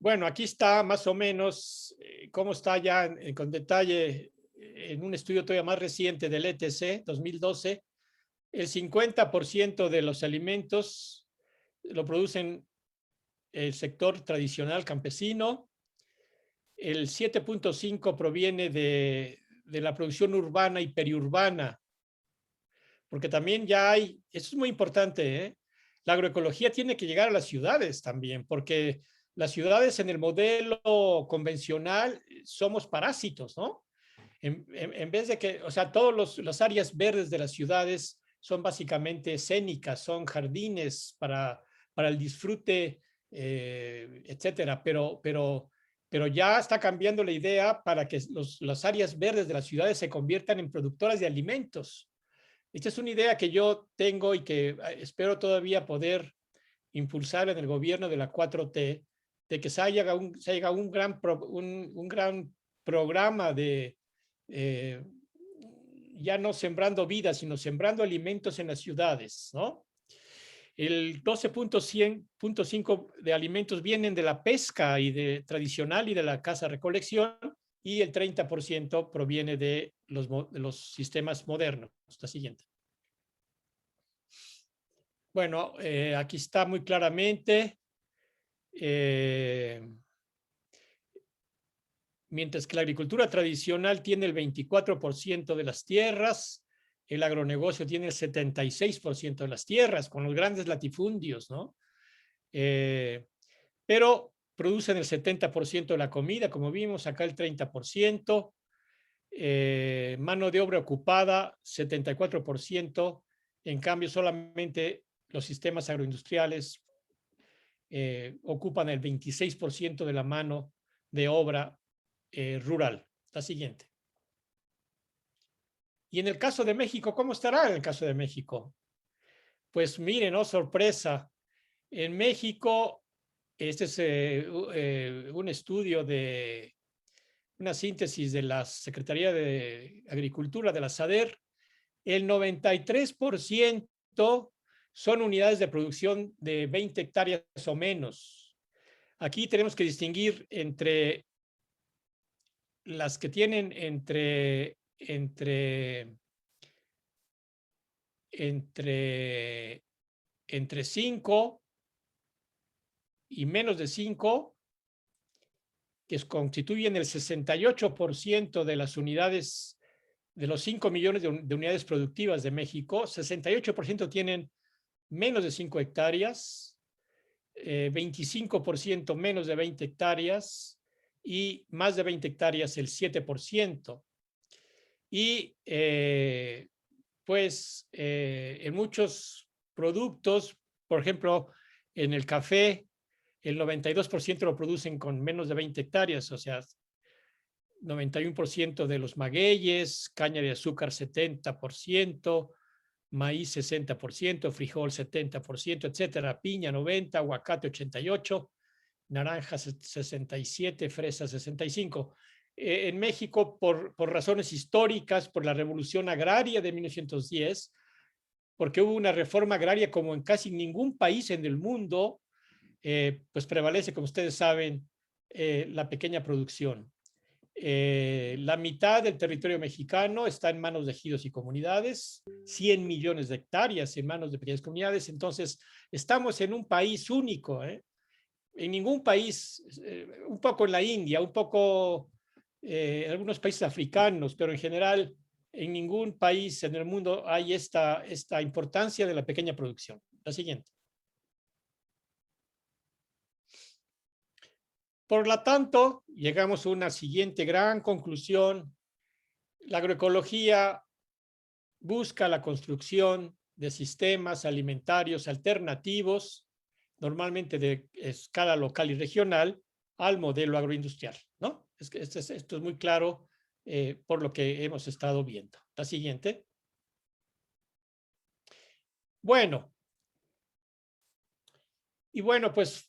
Bueno, aquí está más o menos cómo está ya con detalle en un estudio todavía más reciente del ETC, 2012, el 50% de los alimentos lo producen el sector tradicional campesino, el 7.5 proviene de la producción urbana y periurbana, porque también ya hay, eso es muy importante, la agroecología tiene que llegar a las ciudades también, porque las ciudades en el modelo convencional somos parásitos, ¿no? En vez de que, o sea, todas las áreas verdes de las ciudades son básicamente escénicas, son jardines para el disfrute, etcétera, pero ya está cambiando la idea para que las áreas verdes de las ciudades se conviertan en productoras de alimentos. Esta es una idea que yo tengo y que espero todavía poder impulsar en el gobierno de la 4T, de que se haga un gran programa de ya no sembrando vidas, sino sembrando alimentos en las ciudades, ¿no? El 12.5 de alimentos vienen de la pesca y tradicional y de la caza-recolección, y el 30% proviene de los sistemas modernos. La siguiente. Bueno, aquí está muy claramente. Mientras que la agricultura tradicional tiene el 24% de las tierras, el agronegocio tiene el 76% de las tierras, con los grandes latifundios, ¿no? Pero producen el 70% de la comida, como vimos, acá el 30%, mano de obra ocupada, 74%, en cambio solamente los sistemas agroindustriales ocupan el 26% de la mano de obra rural. La siguiente. Y en el caso de México, ¿cómo estará en el caso de México? Pues miren, oh sorpresa, en México, este es un estudio de una síntesis de la Secretaría de Agricultura de la SADER, el 93% son unidades de producción de 20 hectáreas o menos. Aquí tenemos que distinguir entre las que tienen entre 5 y menos de 5, que constituyen el 68% de las unidades, de los 5 millones de unidades productivas de México. 68% tienen menos de 5 hectáreas, 25% menos de 20 hectáreas y más de 20 hectáreas el 7%. Y pues en muchos productos, por ejemplo, en el café, el 92% lo producen con menos de 20 hectáreas, o sea, 91% de los magueyes, caña de azúcar 70%, maíz 60%, frijol 70%, etcétera, piña 90%, aguacate 88%, naranja 67%, fresa 65%. En México, por razones históricas, por la revolución agraria de 1910, porque hubo una reforma agraria como en casi ningún país en el mundo, pues prevalece, como ustedes saben, la pequeña producción. La mitad del territorio mexicano está en manos de ejidos y comunidades, 100 millones de hectáreas en manos de pequeñas comunidades. Entonces, estamos en un país único, ¿eh? En ningún país, un poco en la India, un poco en algunos países africanos, pero en general en ningún país en el mundo hay esta importancia de la pequeña producción. La siguiente. Por lo tanto, llegamos a una siguiente gran conclusión. La agroecología busca la construcción de sistemas alimentarios alternativos, normalmente de escala local y regional, al modelo agroindustrial, ¿no? Esto es muy claro por lo que hemos estado viendo. La siguiente. Bueno. Y bueno, pues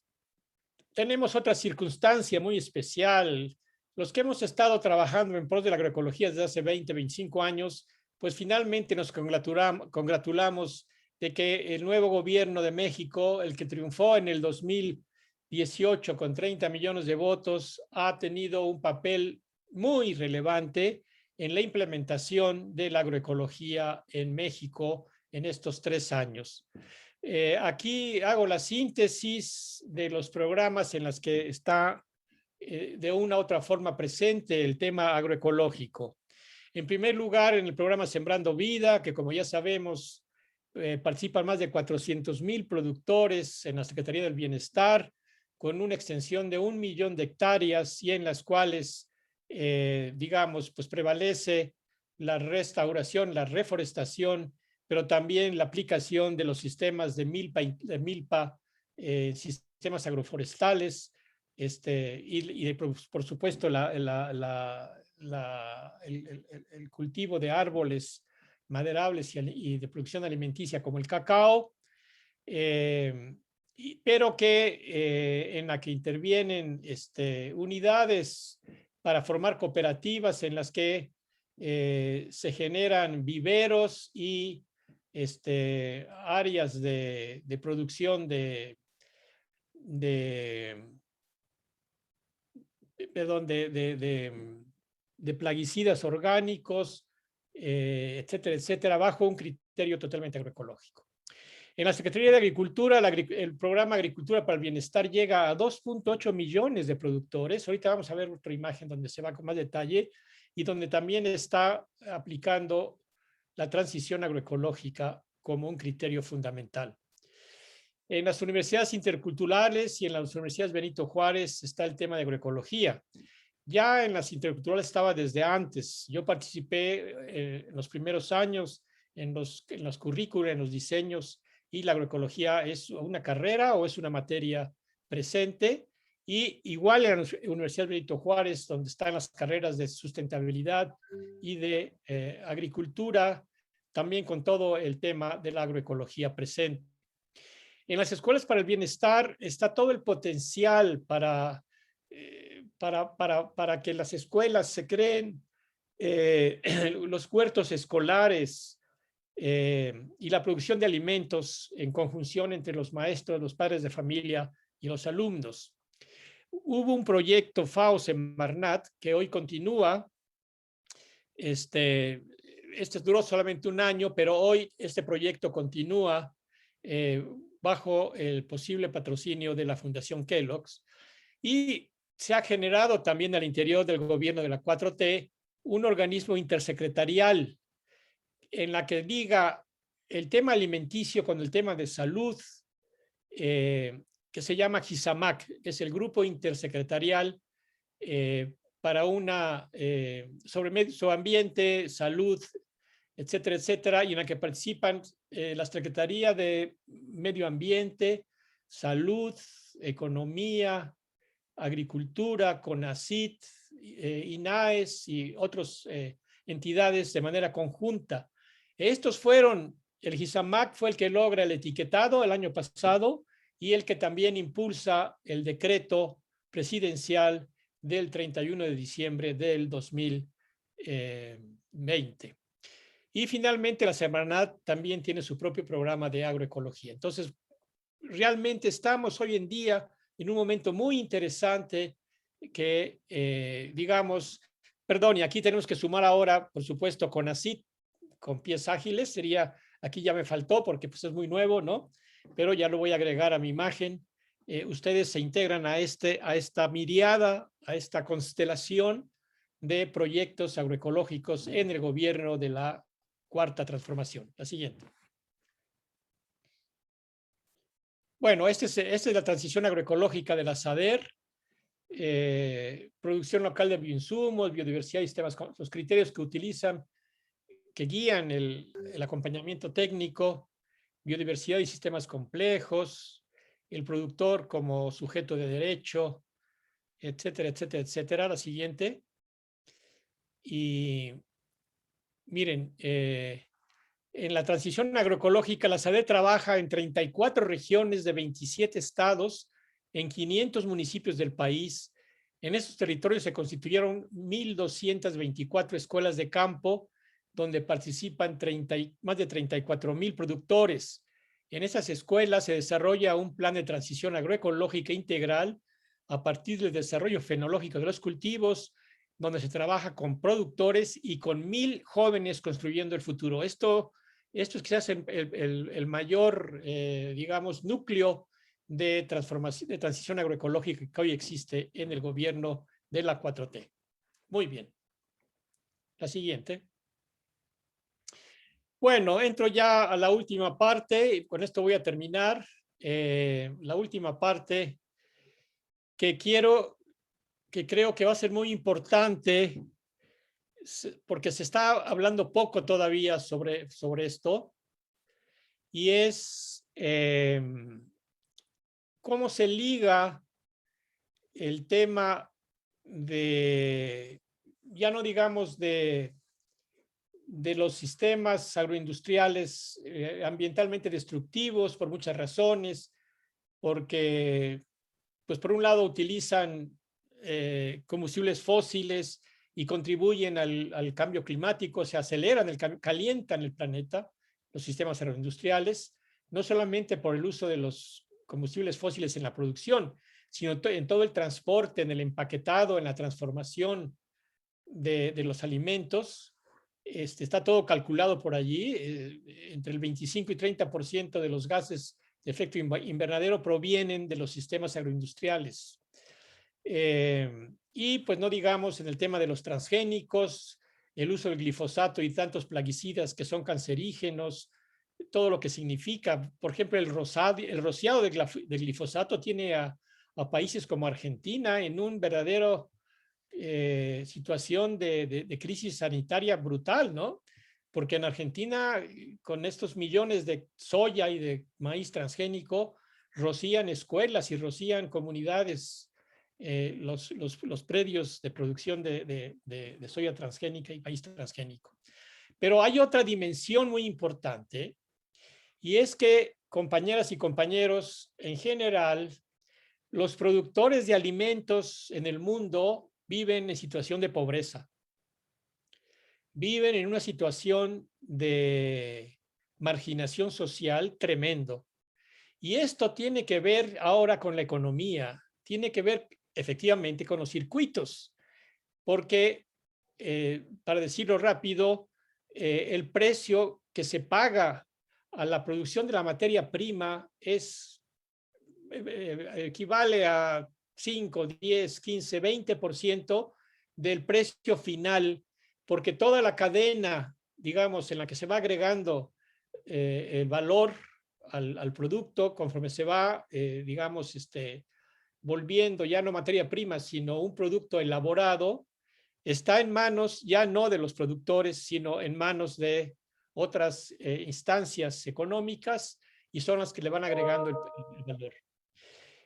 tenemos otra circunstancia muy especial. Los que hemos estado trabajando en pos de la agroecología desde hace 20, 25 años, pues finalmente nos congratulamos de que el nuevo gobierno de México, el que triunfó en el 2018 con 30 millones de votos, ha tenido un papel muy relevante en la implementación de la agroecología en México en estos 3 años. Aquí hago la síntesis de los programas en los que está de una u otra forma presente el tema agroecológico. En primer lugar, en el programa Sembrando Vida, que como ya sabemos, participan más de 400,000 productores en la Secretaría del Bienestar, con una extensión de 1 millón de hectáreas y en las cuales, digamos, pues prevalece la restauración, la reforestación, pero también la aplicación de los sistemas de milpa, sistemas agroforestales, y por supuesto el cultivo de árboles maderables y de producción alimenticia como el cacao, pero que en la que intervienen unidades para formar cooperativas en las que se generan viveros y áreas de producción de plaguicidas orgánicos, etcétera, etcétera, bajo un criterio totalmente agroecológico. En la Secretaría de Agricultura, el programa Agricultura para el Bienestar llega a 2.8 millones de productores. Ahorita vamos a ver otra imagen donde se va con más detalle y donde también está aplicando la transición agroecológica como un criterio fundamental. En las universidades interculturales y en las universidades Benito Juárez está el tema de agroecología. Ya en las interculturales estaba desde antes. Yo participé en los primeros años en los currículos, en los diseños, y la agroecología es una carrera o es una materia presente. Y igual en la Universidad Benito Juárez, donde están las carreras de sustentabilidad y de agricultura, también con todo el tema de la agroecología presente. En las escuelas para el bienestar está todo el potencial para que las escuelas se creen los huertos escolares y la producción de alimentos en conjunción entre los maestros, los padres de familia y los alumnos. Hubo un proyecto FAO-Semarnat que hoy continúa. Este duró solamente 1 año, pero hoy este proyecto continúa bajo el posible patrocinio de la Fundación Kellogg's, y se ha generado también al interior del gobierno de la 4T un organismo intersecretarial en la que diga el tema alimenticio con el tema de salud, que se llama GISAMAC, que es el grupo intersecretarial para sobre medio ambiente, salud, etcétera, etcétera, y en la que participan la Secretaría de Medio Ambiente, Salud, Economía, Agricultura, CONACYT, INAES y otras entidades de manera conjunta. El GISAMAC fue el que logra el etiquetado el año pasado y el que también impulsa el decreto presidencial del 31 de diciembre del 2020. Y finalmente la Semarnat también tiene su propio programa de agroecología. Entonces, realmente estamos hoy en día en un momento muy interesante que, digamos, perdón, y aquí tenemos que sumar ahora, por supuesto, con CONACYT, con pies ágiles, sería, aquí ya me faltó porque pues es muy nuevo, ¿no? Pero ya lo voy a agregar a mi imagen. Ustedes se integran a esta miriada, a esta constelación de proyectos agroecológicos en el gobierno de la Cuarta Transformación. La siguiente. Bueno, esta es la transición agroecológica de la SADER. Producción local de bioinsumos, biodiversidad y sistemas, los criterios que utilizan, que guían el acompañamiento técnico, biodiversidad y sistemas complejos, el productor como sujeto de derecho, etcétera, etcétera, etcétera. La siguiente. Y miren, en la transición agroecológica, la SADER trabaja en 34 regiones de 27 estados, en 500 municipios del país. En esos territorios se constituyeron 1,224 escuelas de campo, donde participan más de 34,000 productores. En esas escuelas se desarrolla un plan de transición agroecológica integral a partir del desarrollo fenológico de los cultivos, donde se trabaja con productores y con 1,000 jóvenes construyendo el futuro. Esto es quizás el mayor, digamos, núcleo de transformación, de transición agroecológica que hoy existe en el gobierno de la 4T. Muy bien. La siguiente. Bueno, entro ya a la última parte y con esto voy a terminar. La última parte que creo que va a ser muy importante porque se está hablando poco todavía sobre esto, y es cómo se liga el tema de, ya no digamos de los sistemas agroindustriales ambientalmente destructivos por muchas razones, porque pues por un lado utilizan combustibles fósiles y contribuyen al cambio climático, se aceleran, calientan el planeta, los sistemas agroindustriales, no solamente por el uso de los combustibles fósiles en la producción, sino en todo el transporte, en el empaquetado, en la transformación de los alimentos. Está todo calculado por allí, entre el 25 y 30% de los gases de efecto invernadero provienen de los sistemas agroindustriales. Y pues no digamos en el tema de los transgénicos, el uso del glifosato y tantos plaguicidas que son cancerígenos, todo lo que significa. Por ejemplo, el rociado de glifosato tiene a países como Argentina en un verdadero situación de crisis sanitaria brutal, ¿no? Porque en Argentina, con estos millones de soya y de maíz transgénico, rocían escuelas y rocían comunidades, los predios de producción de soya transgénica y maíz transgénico. Pero hay otra dimensión muy importante, y es que, compañeras y compañeros, en general, los productores de alimentos en el mundo viven en situación de pobreza. Viven en una situación de marginación social tremendo. Y esto tiene que ver ahora con la economía, tiene que ver efectivamente con los circuitos, porque, para decirlo rápido, el precio que se paga a la producción de la materia prima equivale a 5, 10, 15, 20% del precio final, porque toda la cadena, digamos, en la que se va agregando el valor al producto, conforme se va, digamos, volviendo ya no materia prima, sino un producto elaborado, está en manos ya no de los productores, sino en manos de otras instancias económicas, y son las que le van agregando el valor.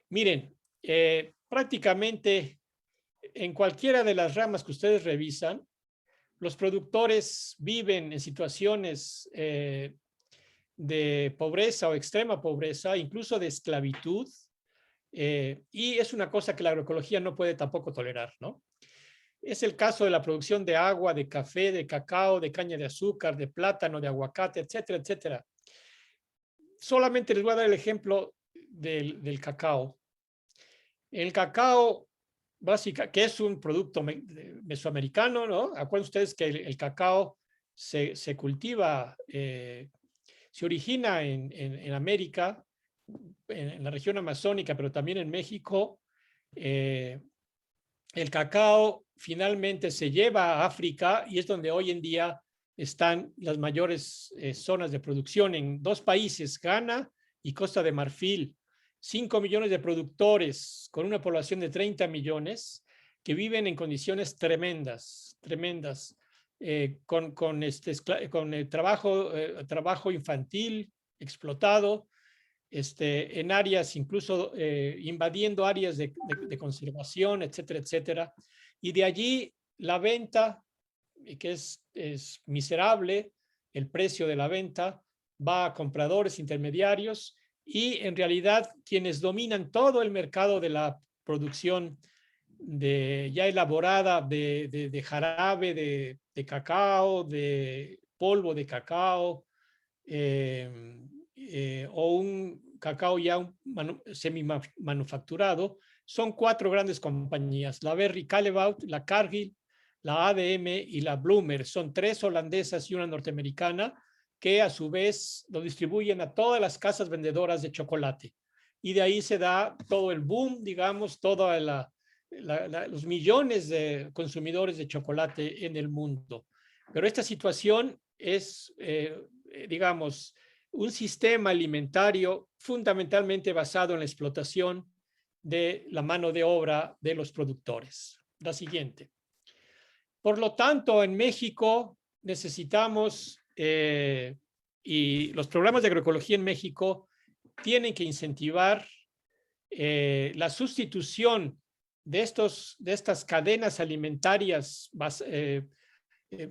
Miren, prácticamente en cualquiera de las ramas que ustedes revisan, los productores viven en situaciones de pobreza o extrema pobreza, incluso de esclavitud, y es una cosa que la agroecología no puede tampoco tolerar, ¿no? Es el caso de la producción de agua, de café, de cacao, de caña de azúcar, de plátano, de aguacate, etcétera, etcétera. Solamente les voy a dar el ejemplo del cacao. El cacao básica, que es un producto mesoamericano, ¿no? Acuérdense ustedes que el cacao se cultiva, se origina en América, en la región amazónica, pero también en México. El cacao finalmente se lleva a África y es donde hoy en día están las mayores zonas de producción en 2 países, Ghana y Costa de Marfil. 5 millones de productores con una población de 30 millones que viven en condiciones tremendas, con el trabajo infantil explotado, en áreas incluso invadiendo áreas de conservación, etcétera, etcétera. Y de allí la venta, que es miserable, el precio de la venta va a compradores intermediarios y en realidad quienes dominan todo el mercado de la producción ya elaborada de jarabe, de cacao, de polvo de cacao, o un cacao ya semi-manufacturado, son 4 grandes compañías, la Berry Callebaut, la Cargill, la ADM y la Bloomer. Son 3 holandesas y una norteamericana que a su vez lo distribuyen a todas las casas vendedoras de chocolate. Y de ahí se da todo el boom, digamos, todos los millones de consumidores de chocolate en el mundo. Pero esta situación es, digamos, un sistema alimentario fundamentalmente basado en la explotación de la mano de obra de los productores. La siguiente. Por lo tanto, en México necesitamos, y los programas de agroecología en México tienen que incentivar la sustitución de estas cadenas alimentarias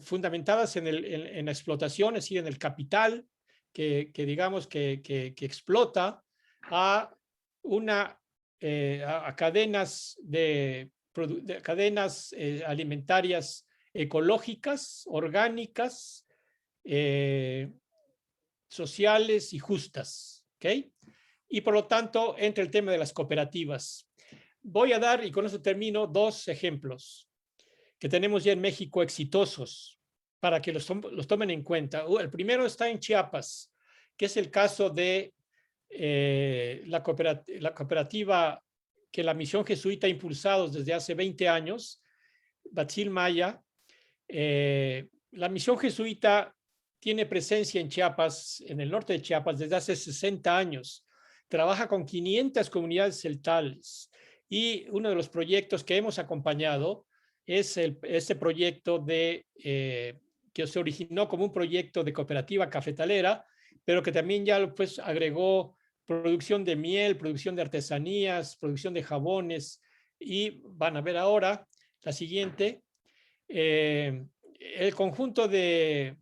fundamentadas en la explotación, es decir, en el capital que digamos que explota a cadenas cadenas alimentarias ecológicas, orgánicas, sociales y justas, ¿ok? Y por lo tanto entra el tema de las cooperativas. Voy a dar, y con eso termino, 2 ejemplos que tenemos ya en México exitosos para que los tomen en cuenta. El primero está en Chiapas, que es el caso de la cooperativa que la Misión Jesuita ha impulsado desde hace 20 años, Batzil Maya. La Misión Jesuita tiene presencia en Chiapas, en el norte de Chiapas, desde hace 60 años. Trabaja con 500 comunidades celtales y uno de los proyectos que hemos acompañado es este proyecto que se originó como un proyecto de cooperativa cafetalera, pero que también ya pues agregó producción de miel, producción de artesanías, producción de jabones, y van a ver ahora la siguiente. El conjunto de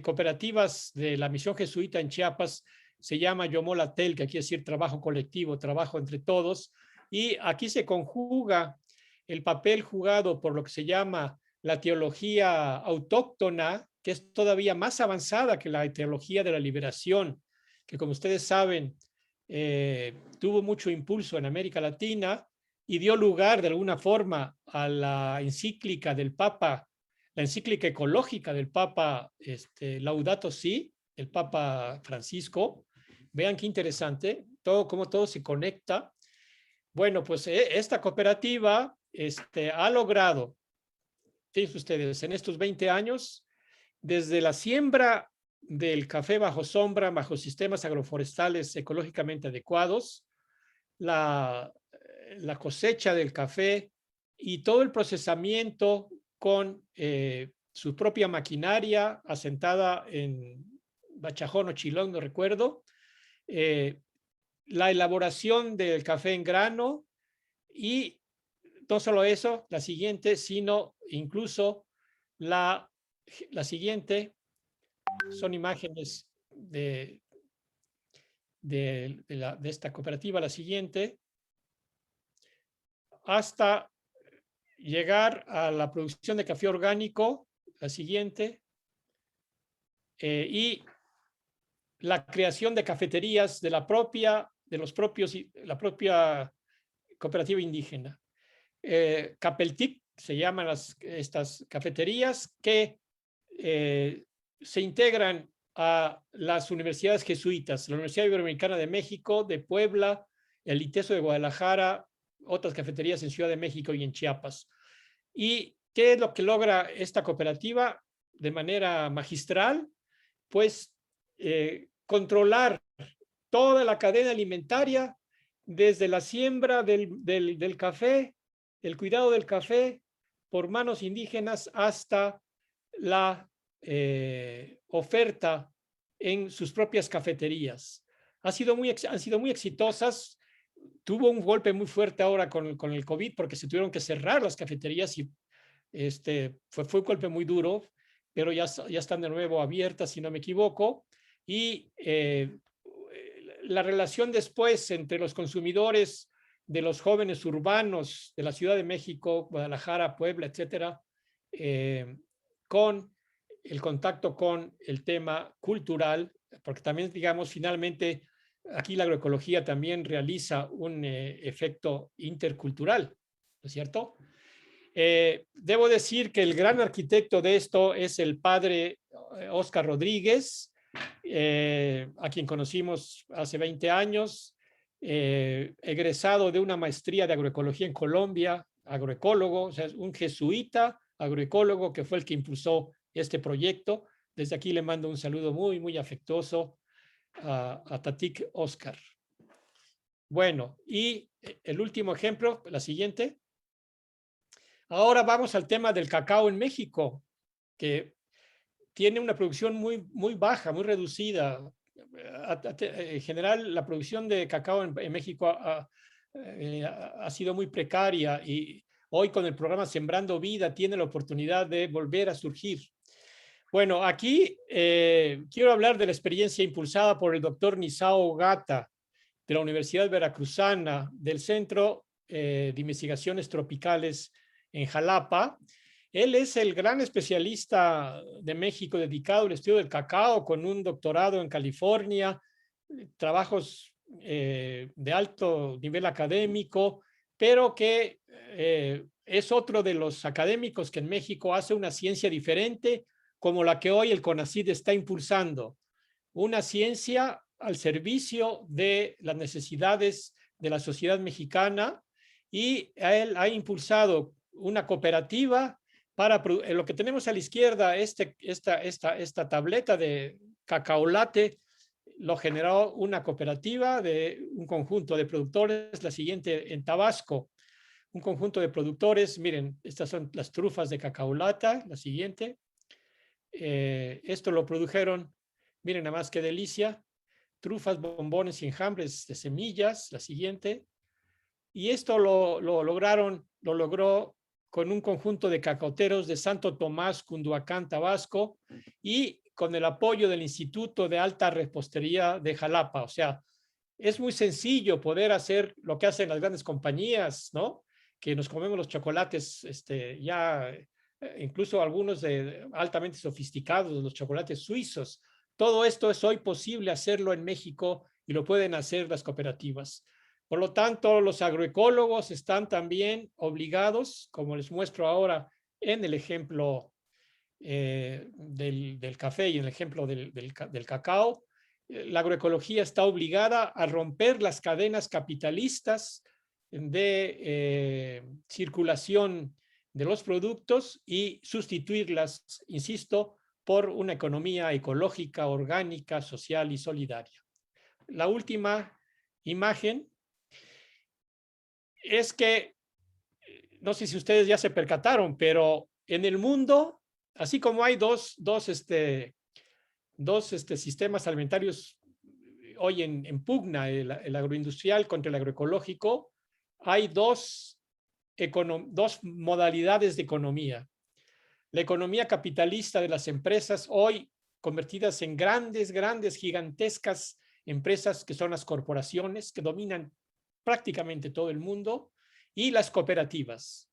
cooperativas de la Misión Jesuita en Chiapas se llama Yomolatel, que quiere decir trabajo colectivo, trabajo entre todos, y aquí se conjuga el papel jugado por lo que se llama la teología autóctona, que es todavía más avanzada que la teología de la liberación, que como ustedes saben, tuvo mucho impulso en América Latina y dio lugar de alguna forma a la encíclica del Papa, la encíclica ecológica del Papa Laudato Si, el Papa Francisco. Vean qué interesante, cómo todo se conecta. Bueno, pues esta cooperativa ha logrado, fíjense ustedes, en estos 20 años, desde la siembra del café bajo sombra, bajo sistemas agroforestales ecológicamente adecuados, la cosecha del café y todo el procesamiento con su propia maquinaria asentada en Bachajón o Chilón, no recuerdo, la elaboración del café en grano y no solo eso, la siguiente, sino incluso la siguiente son imágenes de esta cooperativa, la siguiente, hasta llegar a la producción de café orgánico, la siguiente, y la creación de cafeterías de la propia cooperativa indígena. Capeltic, se llaman estas cafeterías que se integran a las universidades jesuitas, la Universidad Iberoamericana de México, de Puebla, el ITESO de Guadalajara, otras cafeterías en Ciudad de México y en Chiapas. ¿Y qué es lo que logra esta cooperativa de manera magistral? Pues controlar toda la cadena alimentaria, desde la siembra del café, el cuidado del café por manos indígenas hasta la oferta en sus propias cafeterías. Han sido muy exitosas. Tuvo un golpe muy fuerte ahora con el COVID porque se tuvieron que cerrar las cafeterías y fue un golpe muy duro, pero ya están de nuevo abiertas, si no me equivoco. Y la relación después entre los consumidores de los jóvenes urbanos de la Ciudad de México, Guadalajara, Puebla, etcétera, con el contacto con el tema cultural, porque también, digamos, finalmente aquí la agroecología también realiza un efecto intercultural, ¿no es cierto? Debo decir que el gran arquitecto de esto es el padre Óscar Rodríguez, a quien conocimos hace 20 años, egresado de una maestría de agroecología en Colombia, agroecólogo, o sea, es un jesuita agroecólogo que fue el que impulsó este proyecto. Desde aquí le mando un saludo muy, muy afectuoso a Tatik Óscar. Bueno, y el último ejemplo, la siguiente. Ahora vamos al tema del cacao en México, que tiene una producción muy, muy baja, muy reducida. En general, la producción de cacao en México ha sido muy precaria y hoy con el programa Sembrando Vida tiene la oportunidad de volver a surgir. Bueno, aquí quiero hablar de la experiencia impulsada por el doctor Nisao Gata de la Universidad Veracruzana del Centro de Investigaciones Tropicales en Jalapa. Él es el gran especialista de México dedicado al estudio del cacao, con un doctorado en California, trabajos de alto nivel académico, pero que es otro de los académicos que en México hace una ciencia diferente, como la que hoy el CONACYT está impulsando, una ciencia al servicio de las necesidades de la sociedad mexicana, y él ha impulsado una cooperativa para lo que tenemos a la izquierda, esta tableta de cacao latte, lo generó una cooperativa de un conjunto de productores, la siguiente en Tabasco, un conjunto de productores. Miren, estas son las trufas de cacao latte, la siguiente. Esto lo produjeron, miren nada más qué delicia, trufas, bombones y enjambres de semillas, la siguiente. Y esto lo logró con un conjunto de cacaoteros de Santo Tomás, Cunduacán, Tabasco, y con el apoyo del Instituto de Alta Repostería de Jalapa. O sea, es muy sencillo poder hacer lo que hacen las grandes compañías, ¿no? Que nos comemos los chocolates, incluso algunos altamente sofisticados, los chocolates suizos. Todo esto es hoy posible hacerlo en México y lo pueden hacer las cooperativas. Por lo tanto, los agroecólogos están también obligados, como les muestro ahora en el ejemplo del café y en el ejemplo del cacao, la agroecología está obligada a romper las cadenas capitalistas de circulación de los productos y sustituirlas, insisto, por una economía ecológica, orgánica, social y solidaria. La última imagen es que, no sé si ustedes ya se percataron, pero en el mundo, así como hay dos sistemas alimentarios hoy en pugna, el agroindustrial contra el agroecológico, hay dos modalidades de economía. La economía capitalista de las empresas, hoy convertidas en grandes, gigantescas empresas que son las corporaciones que dominan prácticamente todo el mundo, y las cooperativas.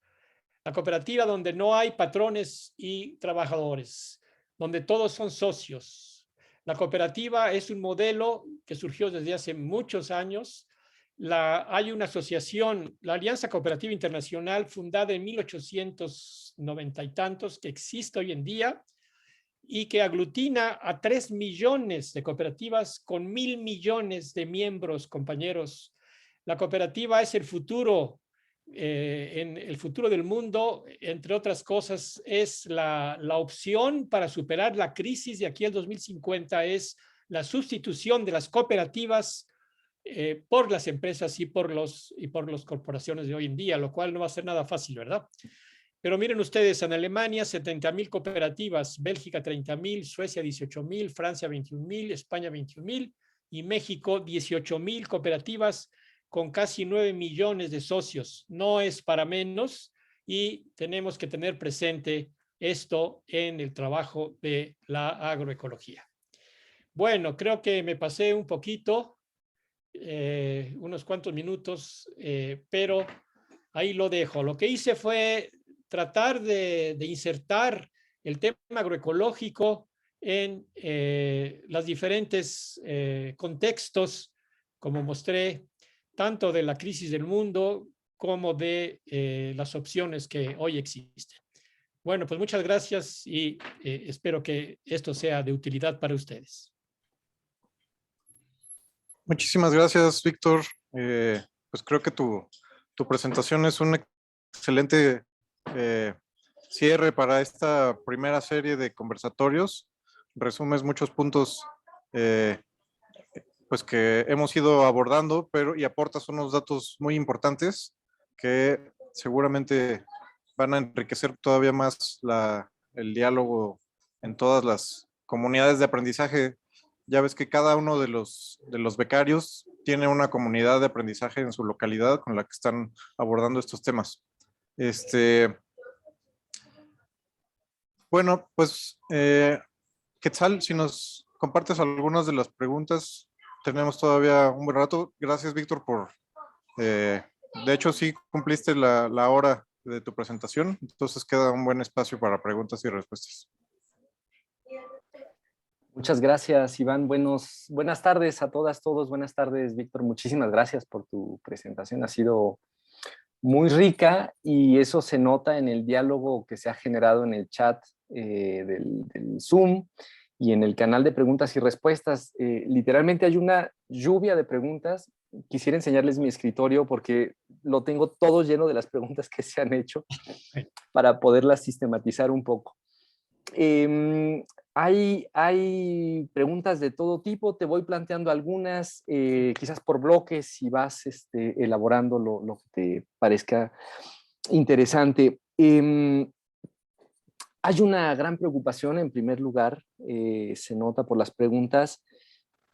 La cooperativa donde no hay patrones y trabajadores, donde todos son socios. La cooperativa es un modelo que surgió desde hace muchos años hay una asociación, la Alianza Cooperativa Internacional, fundada en 1890 y tantos, que existe hoy en día y que aglutina a 3 millones de cooperativas con 1.000 millones de miembros, compañeros. La cooperativa es el futuro, en el futuro del mundo, entre otras cosas, es la opción para superar la crisis de aquí al 2050, es la sustitución de las cooperativas por las empresas y por las corporaciones de hoy en día, lo cual no va a ser nada fácil, ¿verdad? Pero miren ustedes, en Alemania 70.000 cooperativas, Bélgica 30.000, Suecia 18.000, Francia 21.000, España 21.000 y México 18.000 cooperativas con casi 9 millones de socios. No es para menos y tenemos que tener presente esto en el trabajo de la agroecología. Bueno, creo que me pasé un poquito, unos cuantos minutos, pero ahí lo dejo. Lo que hice fue tratar de insertar el tema agroecológico en los diferentes contextos, como mostré, tanto de la crisis del mundo como de las opciones que hoy existen. Bueno, pues muchas gracias y espero que esto sea de utilidad para ustedes. Muchísimas gracias, Víctor. Pues creo que tu presentación es un excelente cierre para esta primera serie de conversatorios. Resumes muchos puntos pues que hemos ido abordando, y aportas unos datos muy importantes que seguramente van a enriquecer todavía más el diálogo en todas las comunidades de aprendizaje. Ya ves que cada uno de los becarios tiene una comunidad de aprendizaje en su localidad con la que están abordando estos temas. Bueno, pues, Quetzal, si nos compartes algunas de las preguntas, tenemos todavía un buen rato. Gracias, Víctor, de hecho, sí cumpliste la hora de tu presentación, entonces queda un buen espacio para preguntas y respuestas. Muchas gracias, Iván. Buenas tardes a todas, todos. Buenas tardes, Víctor. Muchísimas gracias por tu presentación. Ha sido muy rica y eso se nota en el diálogo que se ha generado en el chat del Zoom y en el canal de preguntas y respuestas. Literalmente hay una lluvia de preguntas. Quisiera enseñarles mi escritorio porque lo tengo todo lleno de las preguntas que se han hecho para poderlas sistematizar un poco. Hay preguntas de todo tipo, te voy planteando algunas, quizás por bloques, y vas elaborando lo que te parezca interesante. Hay una gran preocupación, en primer lugar, se nota por las preguntas,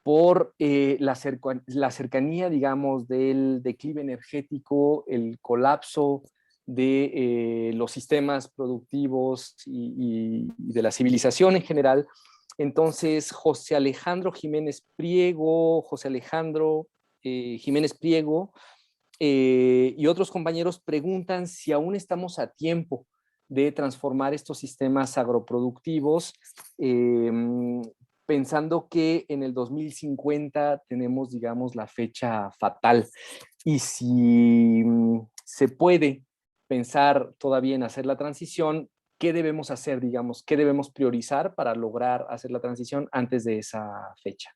por la cercanía, digamos, del declive energético, el colapso de los sistemas productivos y de la civilización en general. Entonces, José Alejandro Jiménez Priego y otros compañeros preguntan si aún estamos a tiempo de transformar estos sistemas agroproductivos, pensando que en el 2050 tenemos, digamos, la fecha fatal. Y si se puede pensar todavía en hacer la transición, ¿qué debemos hacer, digamos? ¿Qué debemos priorizar para lograr hacer la transición antes de esa fecha?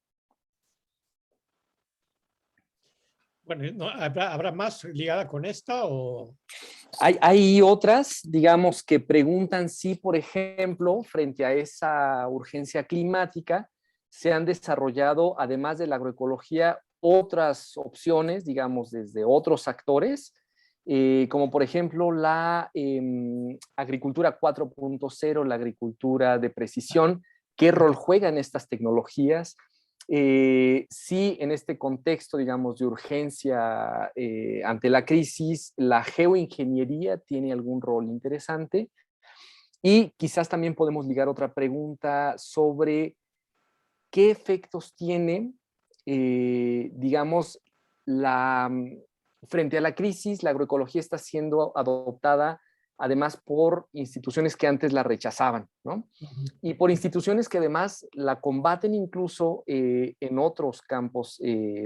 Bueno, ¿no? ¿Habrá más ligada con esta o...? Hay otras, digamos, que preguntan si, por ejemplo, frente a esa urgencia climática, se han desarrollado, además de la agroecología, otras opciones, digamos, desde otros actores, como por ejemplo la agricultura 4.0, la agricultura de precisión. ¿Qué rol juegan estas tecnologías? Sí, en este contexto, digamos, de urgencia ante la crisis, la geoingeniería tiene algún rol interesante. Y quizás también podemos ligar otra pregunta sobre qué efectos tiene, digamos, frente a la crisis, la agroecología está siendo adoptada además por instituciones que antes la rechazaban, ¿no? Y por instituciones que además la combaten incluso en otros campos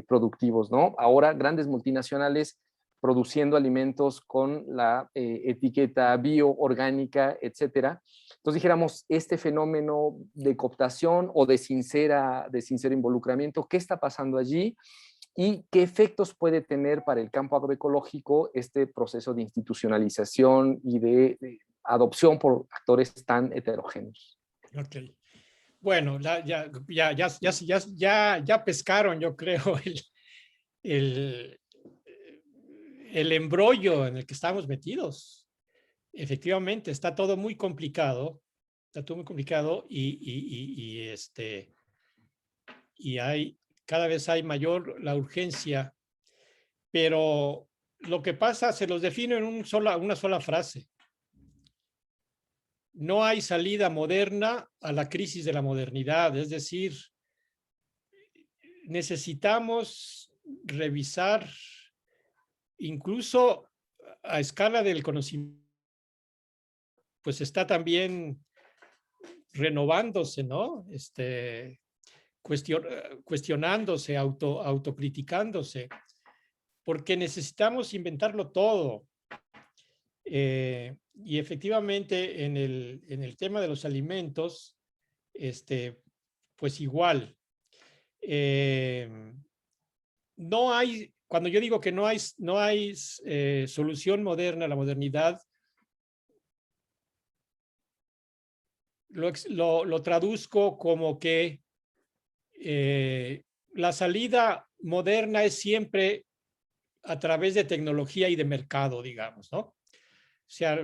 productivos, ¿no? Ahora grandes multinacionales produciendo alimentos con la etiqueta bio, orgánica, etcétera. Entonces dijéramos, este fenómeno de cooptación o de sincero involucramiento, ¿qué está pasando allí? ¿Y qué efectos puede tener para el campo agroecológico este proceso de institucionalización y de adopción por actores tan heterogéneos? Ok. Bueno, ya pescaron, yo creo, el embrollo en el que estamos metidos. Efectivamente, está todo muy complicado. Está todo muy complicado y cada vez hay mayor la urgencia, pero lo que pasa se los defino en una sola frase. No hay salida moderna a la crisis de la modernidad, es decir, necesitamos revisar incluso a escala del conocimiento, pues está también renovándose, ¿no? Cuestionándose, autocriticándose, porque necesitamos inventarlo todo. Y efectivamente en el tema de los alimentos, pues igual. No hay, cuando yo digo que no hay solución moderna a la modernidad, lo traduzco como que la salida moderna es siempre a través de tecnología y de mercado, digamos, ¿no? O sea,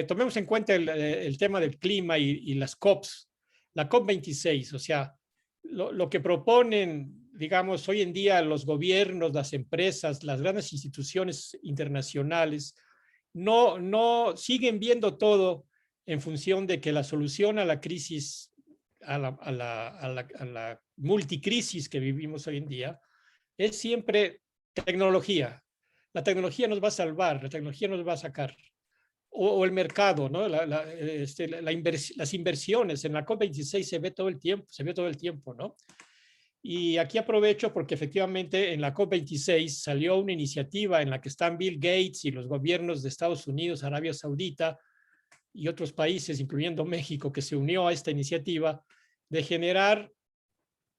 tomemos en cuenta el tema del clima y las COPs, la COP26, o sea, lo que proponen, digamos, hoy en día los gobiernos, las empresas, las grandes instituciones internacionales, no siguen viendo todo en función de que la solución a la crisis, a la multicrisis que vivimos hoy en día, es siempre tecnología. La tecnología nos va a salvar, la tecnología nos va a sacar. O el mercado, ¿no? Las inversiones en la COP26 se ve todo el tiempo, ¿no? Y aquí aprovecho porque efectivamente en la COP26 salió una iniciativa en la que están Bill Gates y los gobiernos de Estados Unidos, Arabia Saudita y otros países, incluyendo México, que se unió a esta iniciativa de generar,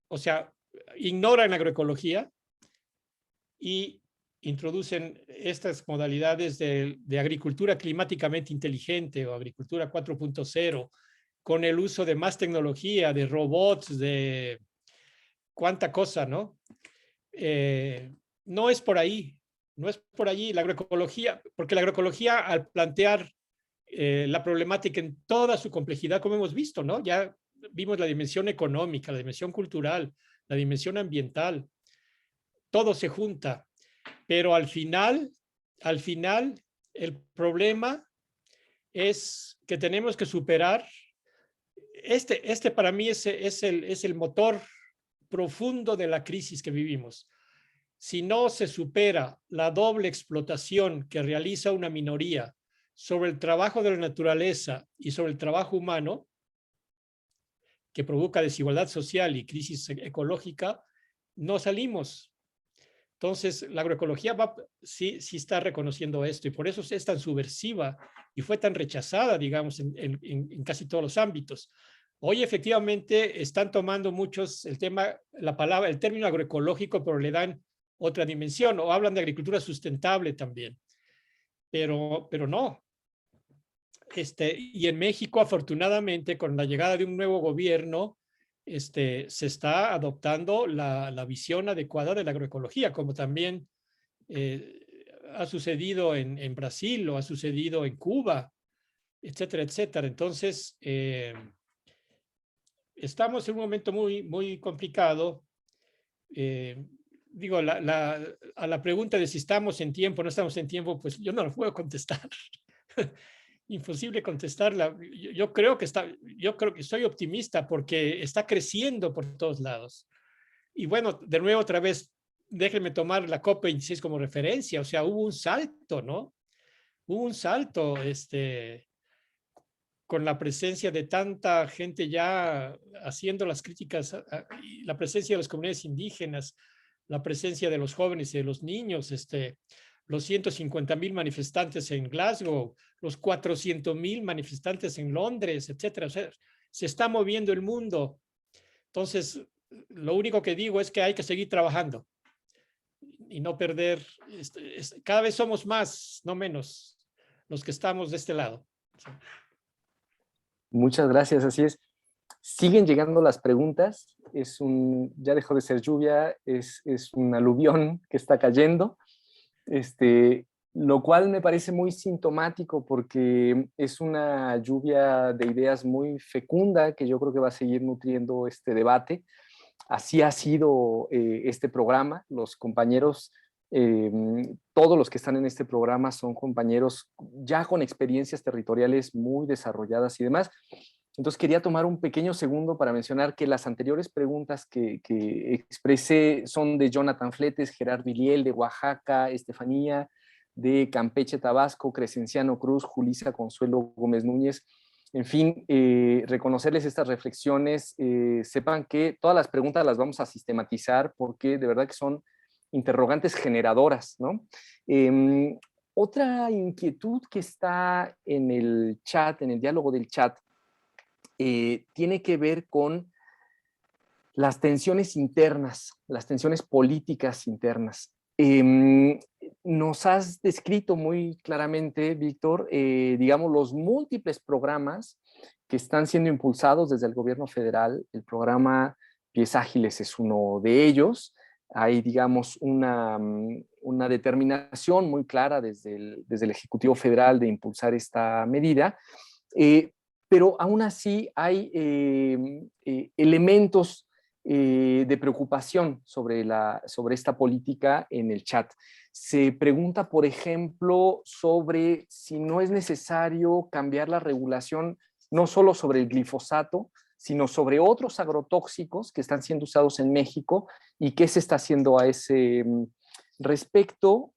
o sea, ignoran agroecología y introducen estas modalidades de agricultura climáticamente inteligente o agricultura 4.0 con el uso de más tecnología, de robots, de cuánta cosa, ¿no? No es por ahí, no es por allí la agroecología, porque la agroecología al plantear la problemática en toda su complejidad, como hemos visto, ¿no? Ya vimos la dimensión económica, la dimensión cultural, la dimensión ambiental, todo se junta. Pero al final, el problema es que tenemos que superar, para mí es el motor profundo de la crisis que vivimos. Si no se supera la doble explotación que realiza una minoría sobre el trabajo de la naturaleza y sobre el trabajo humano, que provoca desigualdad social y crisis ecológica, no salimos. Entonces, la agroecología sí está reconociendo esto y por eso es tan subversiva y fue tan rechazada, digamos, en casi todos los ámbitos. Hoy, efectivamente, están tomando muchos el término agroecológico, pero le dan otra dimensión o hablan de agricultura sustentable también. Pero no. Y en México, afortunadamente, con la llegada de un nuevo gobierno, se está adoptando la visión adecuada de la agroecología, como también ha sucedido en Brasil o ha sucedido en Cuba, etcétera, etcétera. Entonces, estamos en un momento muy, muy complicado. Digo, a la pregunta de si estamos en tiempo o no estamos en tiempo, pues yo no lo puedo contestar. Imposible contestarla. Yo creo que soy optimista porque está creciendo por todos lados. Y bueno, de nuevo otra vez, déjenme tomar la COP26 como referencia, o sea, hubo un salto, ¿no? Hubo un salto, con la presencia de tanta gente ya haciendo las críticas, y la presencia de las comunidades indígenas, la presencia de los jóvenes y de los niños, los 150.000 manifestantes en Glasgow, los 400.000 manifestantes en Londres, etcétera. O sea, se está moviendo el mundo. Entonces, lo único que digo es que hay que seguir trabajando y no perder. Cada vez somos más, no menos, los que estamos de este lado. Muchas gracias, así es. Siguen llegando las preguntas. Ya dejó de ser lluvia, es un aluvión que está cayendo. Lo cual me parece muy sintomático porque es una lluvia de ideas muy fecunda que yo creo que va a seguir nutriendo este debate. Así ha sido este programa. Los compañeros, todos los que están en este programa son compañeros ya con experiencias territoriales muy desarrolladas y demás. Entonces quería tomar un pequeño segundo para mencionar que las anteriores preguntas que expresé son de Jonathan Fletes, Gerard Viliel, de Oaxaca, Estefanía, de Campeche, Tabasco, Crescenciano Cruz, Julisa Consuelo Gómez Núñez. En fin, reconocerles estas reflexiones. Sepan que todas las preguntas las vamos a sistematizar porque de verdad que son interrogantes generadoras, ¿no? Otra inquietud que está en el chat, en el diálogo del chat, tiene que ver con las tensiones internas, las tensiones políticas internas. Nos has descrito muy claramente, Víctor, digamos, los múltiples programas que están siendo impulsados desde el gobierno federal. El programa Pies Ágiles es uno de ellos. Hay, digamos, una determinación muy clara desde el Ejecutivo Federal de impulsar esta medida. Pero aún así hay elementos de preocupación sobre esta política en el chat. Se pregunta, por ejemplo, sobre si no es necesario cambiar la regulación, no solo sobre el glifosato, sino sobre otros agrotóxicos que están siendo usados en México y qué se está haciendo a ese respecto.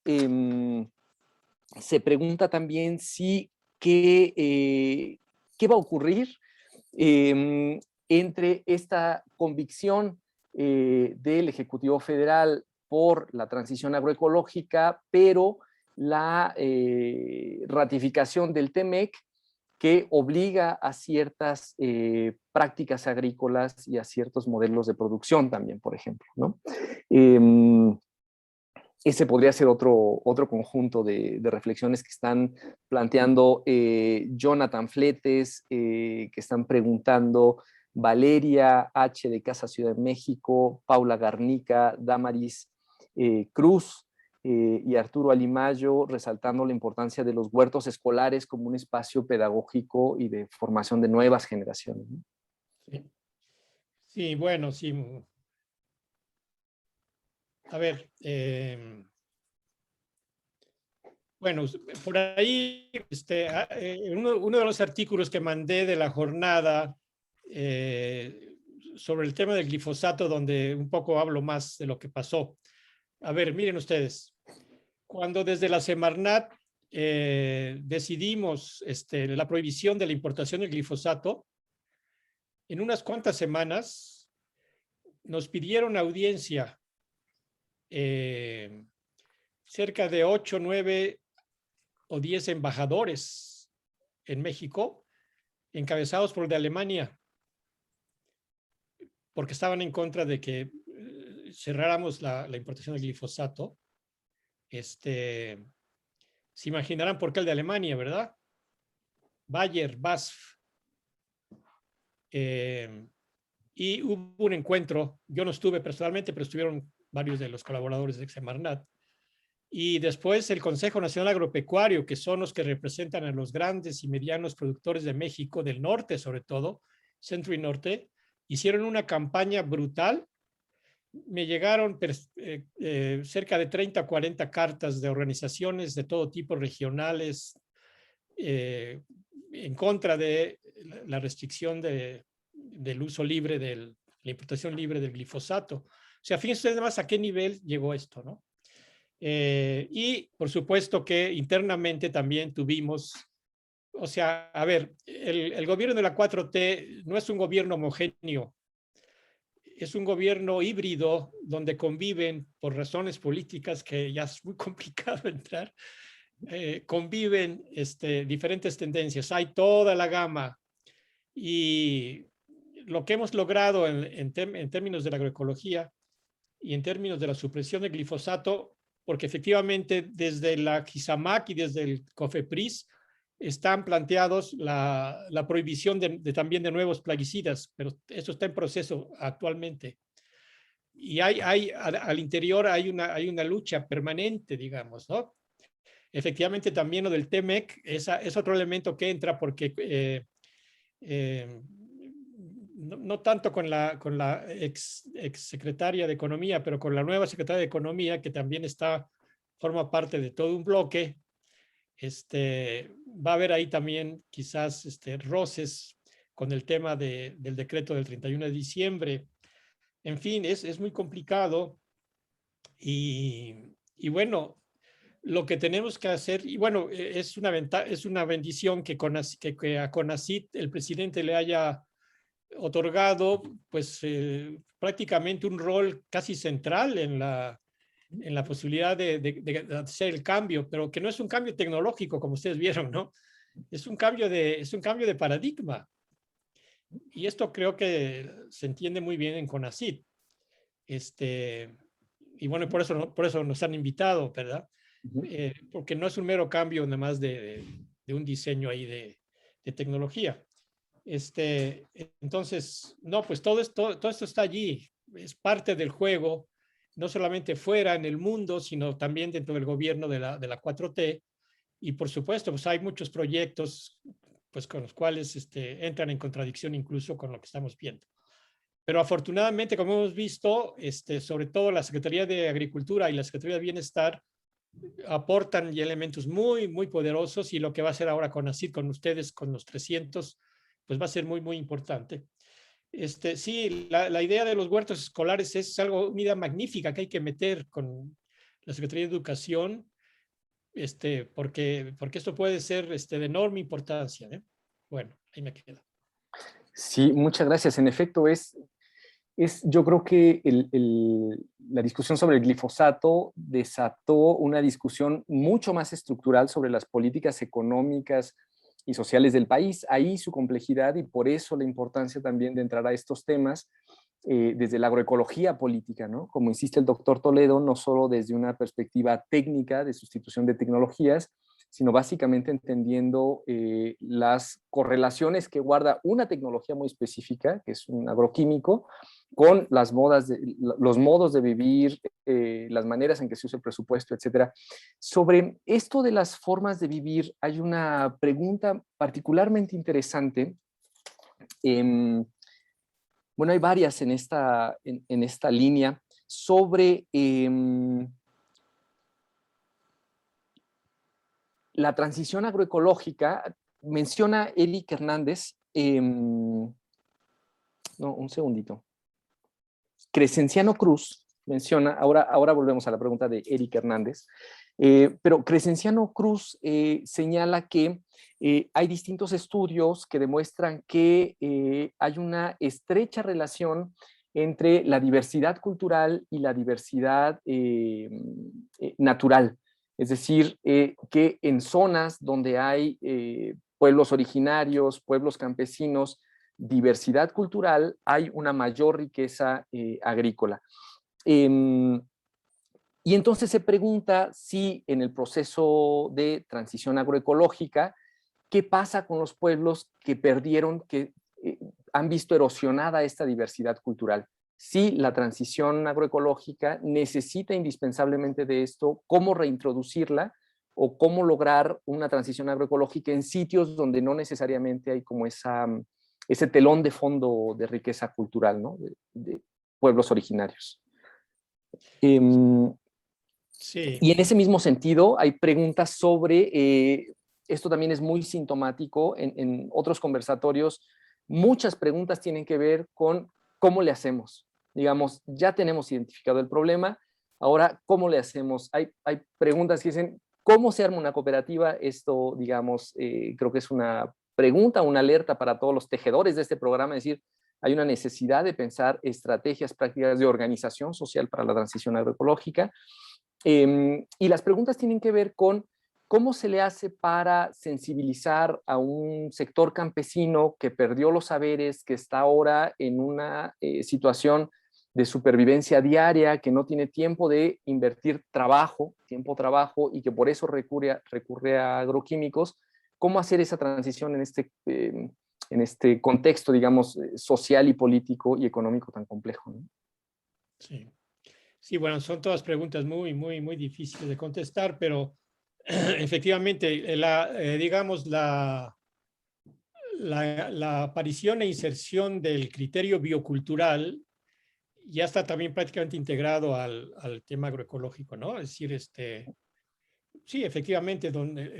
Se pregunta también si qué va a ocurrir entre esta convicción del Ejecutivo Federal por la transición agroecológica, pero la ratificación del TEMEC que obliga a ciertas prácticas agrícolas y a ciertos modelos de producción también, por ejemplo, ¿no? Ese podría ser otro conjunto de reflexiones que están planteando Jonathan Fletes, que están preguntando Valeria H. de Casa Ciudad de México, Paula Garnica, Damaris Cruz y Arturo Alimayo, resaltando la importancia de los huertos escolares como un espacio pedagógico y de formación de nuevas generaciones, ¿no? Sí. Sí, bueno, sí. A ver, bueno, por ahí, uno de los artículos que mandé de la jornada sobre el tema del glifosato, donde un poco hablo más de lo que pasó. A ver, miren ustedes, cuando desde la Semarnat decidimos la prohibición de la importación del glifosato, en unas cuantas semanas nos pidieron audiencia cerca de 8, 9 o 10 embajadores en México, encabezados por el de Alemania, porque estaban en contra de que cerráramos la importación de glifosato. Se imaginarán por qué el de Alemania, ¿verdad? Bayer, BASF. Y hubo un encuentro, yo no estuve personalmente, pero estuvieron varios de los colaboradores de Semarnat. Y después el Consejo Nacional Agropecuario, que son los que representan a los grandes y medianos productores de México, del norte sobre todo, centro y norte, hicieron una campaña brutal. Me llegaron cerca de 30 o 40 cartas de organizaciones de todo tipo, regionales, en contra de la restricción del uso libre, la importación libre del glifosato. sea, fíjense además a qué nivel llegó esto, ¿no? Y por supuesto que internamente también tuvimos, o sea, a ver, el gobierno de la 4T no es un gobierno homogéneo, es un gobierno híbrido donde conviven, por razones políticas que ya es muy complicado entrar, conviven diferentes tendencias. Hay toda la gama y lo que hemos logrado en términos de la agroecología y en términos de la supresión del glifosato, porque efectivamente desde la CISAMAC y desde el COFEPRIS están planteados la prohibición también de nuevos plaguicidas, pero eso está en proceso actualmente. Y al interior hay una lucha permanente, digamos, ¿no? Efectivamente también lo del TEMEC es otro elemento que entra porque no tanto con la ex secretaria de Economía, pero con la nueva secretaria de Economía, que también forma parte de todo un bloque, va a haber ahí también quizás roces con el tema del decreto del 31 de diciembre. En fin, es muy complicado y bueno, lo que tenemos que hacer, y bueno, es una bendición que a CONACYT el presidente le haya otorgado pues prácticamente un rol casi central en la posibilidad de hacer el cambio, pero que no es un cambio tecnológico, como ustedes vieron, ¿no? Es un cambio de paradigma. Y esto creo que se entiende muy bien en CONACYT. Y bueno, por eso nos han invitado, ¿verdad? Porque no es un mero cambio nada más de un diseño ahí de tecnología. Entonces, no, pues todo esto está allí, es parte del juego, no solamente fuera en el mundo, sino también dentro del gobierno de la 4T. Y por supuesto, pues hay muchos proyectos pues, con los cuales entran en contradicción incluso con lo que estamos viendo. Pero afortunadamente, como hemos visto, sobre todo la Secretaría de Agricultura y la Secretaría de Bienestar aportan ya elementos muy, muy poderosos y lo que va a hacer ahora CONACYT con ustedes, con los 300, pues va a ser muy, muy importante. Sí, la idea de los huertos escolares es una idea magnífica que hay que meter con la Secretaría de Educación, porque esto puede ser de enorme importancia, ¿eh? Bueno, ahí me quedo. Sí, muchas gracias. En efecto, yo creo que la discusión sobre el glifosato desató una discusión mucho más estructural sobre las políticas económicas y sociales del país. Ahí su complejidad y por eso la importancia también de entrar a estos temas desde la agroecología política, ¿no? Como insiste el doctor Toledo, no solo desde una perspectiva técnica de sustitución de tecnologías, sino básicamente entendiendo las correlaciones que guarda una tecnología muy específica, que es un agroquímico, con los modos de vivir, las maneras en que se usa el presupuesto, etc. Sobre esto de las formas de vivir, hay una pregunta particularmente interesante. Bueno, hay varias en esta línea sobre la transición agroecológica. Menciona Eric Hernández, no, un segundito. Crescenciano Cruz menciona, ahora volvemos a la pregunta de Eric Hernández, pero Crescenciano Cruz señala que hay distintos estudios que demuestran que hay una estrecha relación entre la diversidad cultural y la diversidad natural. Es decir, que en zonas donde hay pueblos originarios, pueblos campesinos, diversidad cultural, hay una mayor riqueza agrícola. Y entonces se pregunta si en el proceso de transición agroecológica, ¿qué pasa con los pueblos que perdieron, que han visto erosionada esta diversidad cultural? Si la transición agroecológica necesita indispensablemente de esto, ¿cómo reintroducirla o cómo lograr una transición agroecológica en sitios donde no necesariamente hay como ese telón de fondo de riqueza cultural, ¿no? de pueblos originarios? Sí. Y en ese mismo sentido hay preguntas sobre, esto también es muy sintomático, en otros conversatorios muchas preguntas tienen que ver con cómo le hacemos. digamos, ya tenemos identificado el problema. Ahora, ¿cómo le hacemos? Hay preguntas que dicen, ¿cómo se arma una cooperativa? Esto, digamos, creo que es una pregunta, una alerta para todos los tejedores de este programa, es decir, hay una necesidad de pensar estrategias prácticas de organización social para la transición agroecológica. Y las preguntas tienen que ver con cómo se le hace para sensibilizar a un sector campesino que perdió los saberes, que está ahora en una situación de supervivencia diaria, que no tiene tiempo de invertir tiempo-trabajo, y que por eso recurre a agroquímicos. ¿Cómo hacer esa transición en este contexto, digamos, social y político y económico tan complejo, ¿no? Sí. Sí, bueno, son todas preguntas muy difíciles de contestar, pero efectivamente, digamos, la aparición e inserción del criterio biocultural ya está también prácticamente integrado al tema agroecológico, ¿no? Es decir, sí, efectivamente,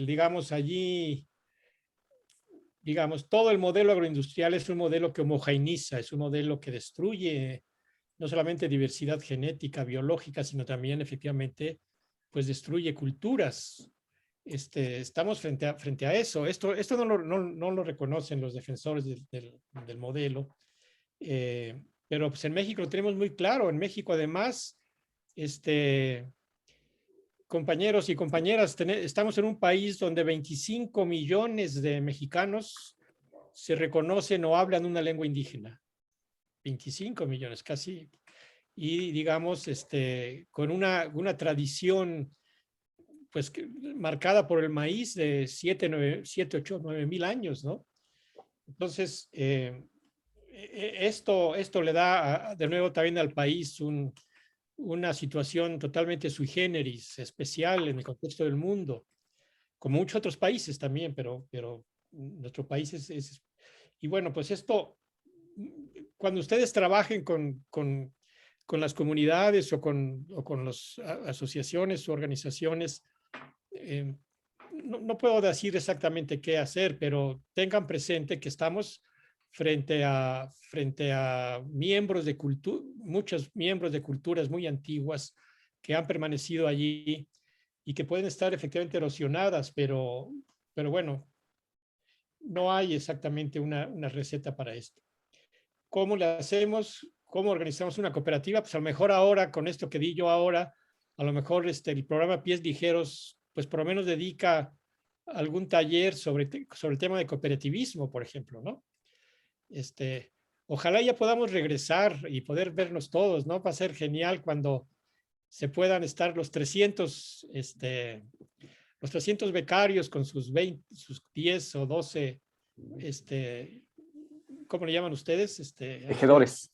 digamos, allí, digamos, todo el modelo agroindustrial es un modelo que homogeneiza, es un modelo que destruye no solamente diversidad genética, biológica, sino también efectivamente, pues destruye culturas. Estamos frente a eso. Esto no lo reconocen los defensores del modelo. Pero pues en México lo tenemos muy claro. En México, además, compañeros y compañeras, estamos en un país donde 25 millones de mexicanos se reconocen o hablan una lengua indígena. 25 millones, casi. Y digamos, con una tradición pues marcada por el maíz de 7, 8, 9 mil años, ¿no? Entonces, esto le da de nuevo también al país una situación totalmente sui generis, especial en el contexto del mundo, como muchos otros países también, pero nuestro país es... Y bueno, pues esto, cuando ustedes trabajen con las comunidades o con las asociaciones o organizaciones, no puedo decir exactamente qué hacer, pero tengan presente que estamos frente a miembros de muchos miembros de culturas muy antiguas que han permanecido allí y que pueden estar efectivamente erosionadas, pero bueno, no hay exactamente una receta para esto. ¿Cómo le hacemos? ¿Cómo organizamos una cooperativa? Pues a lo mejor ahora, con esto que di yo ahora, a lo mejor el programa Pies Ligeros, pues por lo menos dedica algún taller sobre el tema de cooperativismo, por ejemplo, ¿no? Ojalá ya podamos regresar y poder vernos todos, ¿no? Va a ser genial cuando se puedan estar los 300 becarios con sus 10 o 12, ¿cómo le llaman ustedes? Tejedores.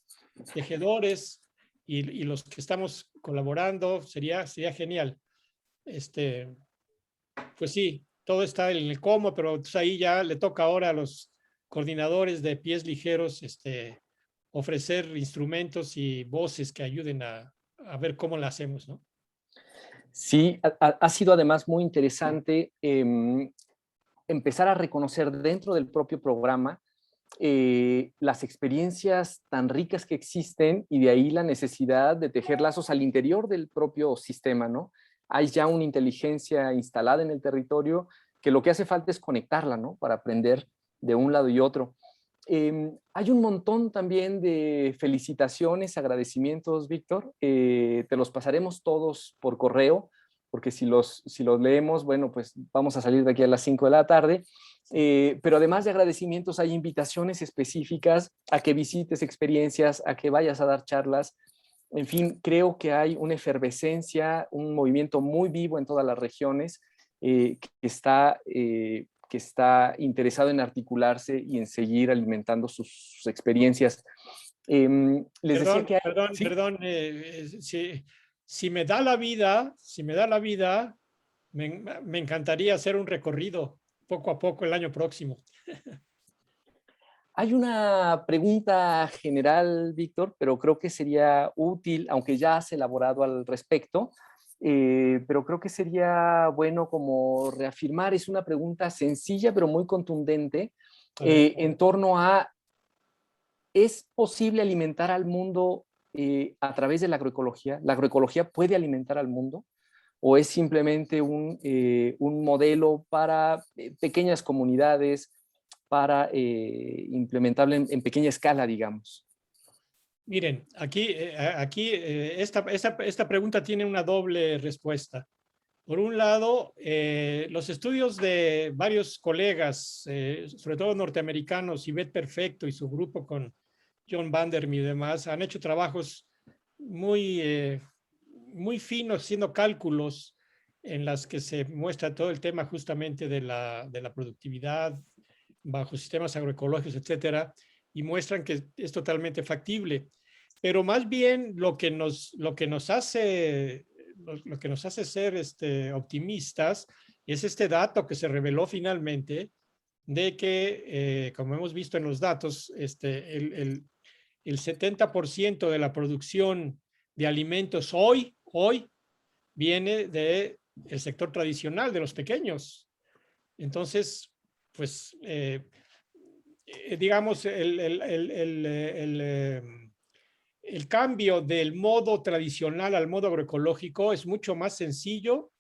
Tejedores y los que estamos colaborando, sería genial. Pues sí, todo está en el cómo, pero entonces ahí ya le toca ahora a los coordinadores de Pies Ligeros ofrecer instrumentos y voces que ayuden a ver cómo la hacemos, ¿no? Sí, ha sido además muy interesante empezar a reconocer dentro del propio programa las experiencias tan ricas que existen, y de ahí la necesidad de tejer lazos al interior del propio sistema, ¿no? Hay ya una inteligencia instalada en el territorio que lo que hace falta es conectarla, ¿no? Para aprender de un lado y otro. Hay un montón también de felicitaciones, agradecimientos, Víctor. Te los pasaremos todos por correo, porque si los leemos, bueno, pues vamos a salir de aquí a las 5 de la tarde. Pero además de agradecimientos, hay invitaciones específicas a que visites experiencias, a que vayas a dar charlas. En fin, creo que hay una efervescencia, un movimiento muy vivo en todas las regiones que está interesado en articularse y en seguir alimentando sus experiencias. Decía que hay, ¿sí? Perdón, si me da la vida, me encantaría hacer un recorrido poco a poco el año próximo. Hay una pregunta general, Víctor, pero creo que sería útil, aunque ya has elaborado al respecto, pero creo que sería bueno como reafirmar. Es una pregunta sencilla, pero muy contundente, en torno a, ¿es posible alimentar al mundo a través de la agroecología? ¿La agroecología puede alimentar al mundo? ¿O es simplemente un modelo para pequeñas comunidades, para implementable en pequeña escala, digamos? Miren, esta pregunta tiene una doble respuesta. Por un lado, los estudios de varios colegas, sobre todo norteamericanos, Yvette Perfecto y su grupo con John Vandermeer y demás, han hecho trabajos muy finos, haciendo cálculos en las que se muestra todo el tema justamente de la productividad bajo sistemas agroecológicos, etcétera, y muestran que es totalmente factible. Pero más bien lo que nos hace ser optimistas es este dato que se reveló finalmente de que, como hemos visto en los datos, el 70% de la producción de alimentos hoy viene del sector tradicional, de los pequeños. Entonces, pues, digamos, el cambio del modo tradicional al modo agroecológico es mucho más sencillo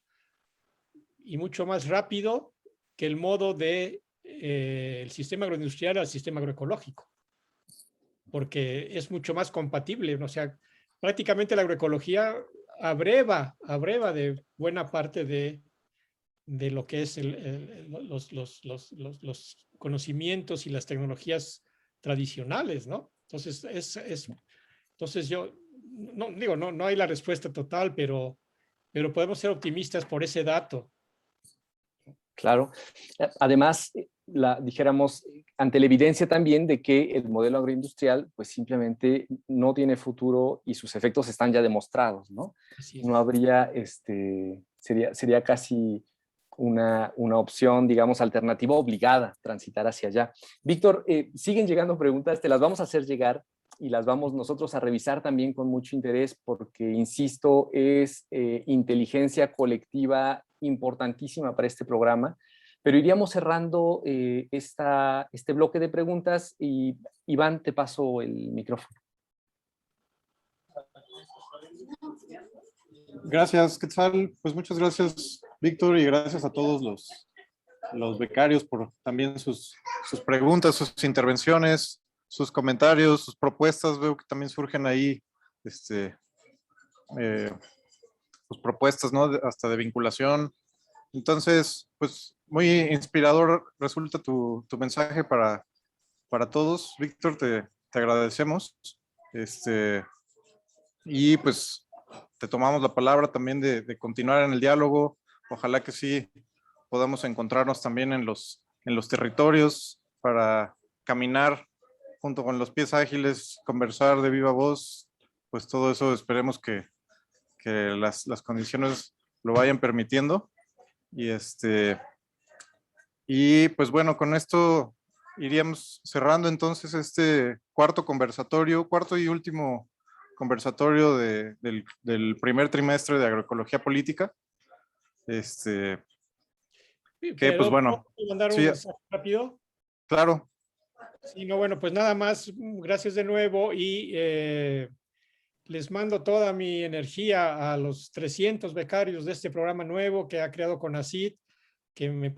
y mucho más rápido que el modo de el sistema agroindustrial al sistema agroecológico, porque es mucho más compatible. O sea, prácticamente la agroecología abreva de buena parte de lo que es los conocimientos y las tecnologías tradicionales, ¿no? Entonces yo no digo, no hay la respuesta total, pero podemos ser optimistas por ese dato. Claro. Además, dijéramos, ante la evidencia también de que el modelo agroindustrial pues simplemente no tiene futuro y sus efectos están ya demostrados, ¿no? No habría, sería casi una opción, digamos, alternativa obligada transitar hacia allá. Víctor, siguen llegando preguntas, te las vamos a hacer llegar y las vamos nosotros a revisar también con mucho interés porque, insisto, es inteligencia colectiva importantísima para este programa, pero iríamos cerrando este bloque de preguntas y, Iván, te paso el micrófono. Gracias, Quetzal. Pues muchas gracias, Víctor, y gracias a todos los becarios por también sus preguntas, sus intervenciones, sus comentarios, sus propuestas. Veo que también surgen ahí sus propuestas, ¿no? Hasta de vinculación. Entonces, pues muy inspirador resulta tu mensaje para todos. Víctor, te agradecemos. Y pues te tomamos la palabra también de continuar en el diálogo. Ojalá que sí podamos encontrarnos también en los territorios para caminar junto con los pies ágiles, conversar de viva voz. Pues todo eso esperemos que las condiciones lo vayan permitiendo. Y pues bueno, con esto iríamos cerrando entonces este cuarto y último conversatorio del primer trimestre de agroecología política. Que pues bueno. ¿Puedo mandar un mensaje rápido? Claro. Sí, no, bueno, pues nada más, gracias de nuevo y les mando toda mi energía a los 300 becarios de este programa nuevo que ha creado CONACYT, que me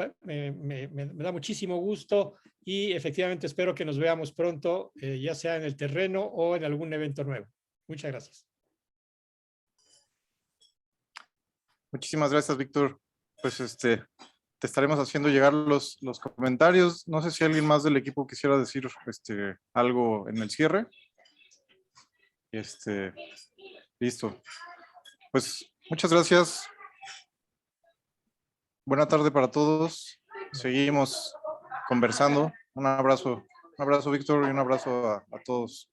da muchísimo gusto y efectivamente espero que nos veamos pronto, ya sea en el terreno o en algún evento nuevo. Muchas gracias. Muchísimas gracias, Víctor. Pues te estaremos haciendo llegar los comentarios. No sé si alguien más del equipo quisiera decir algo en el cierre. Listo. Pues muchas gracias. Buena tarde para todos. Seguimos conversando. Un abrazo, Víctor, y un abrazo a todos.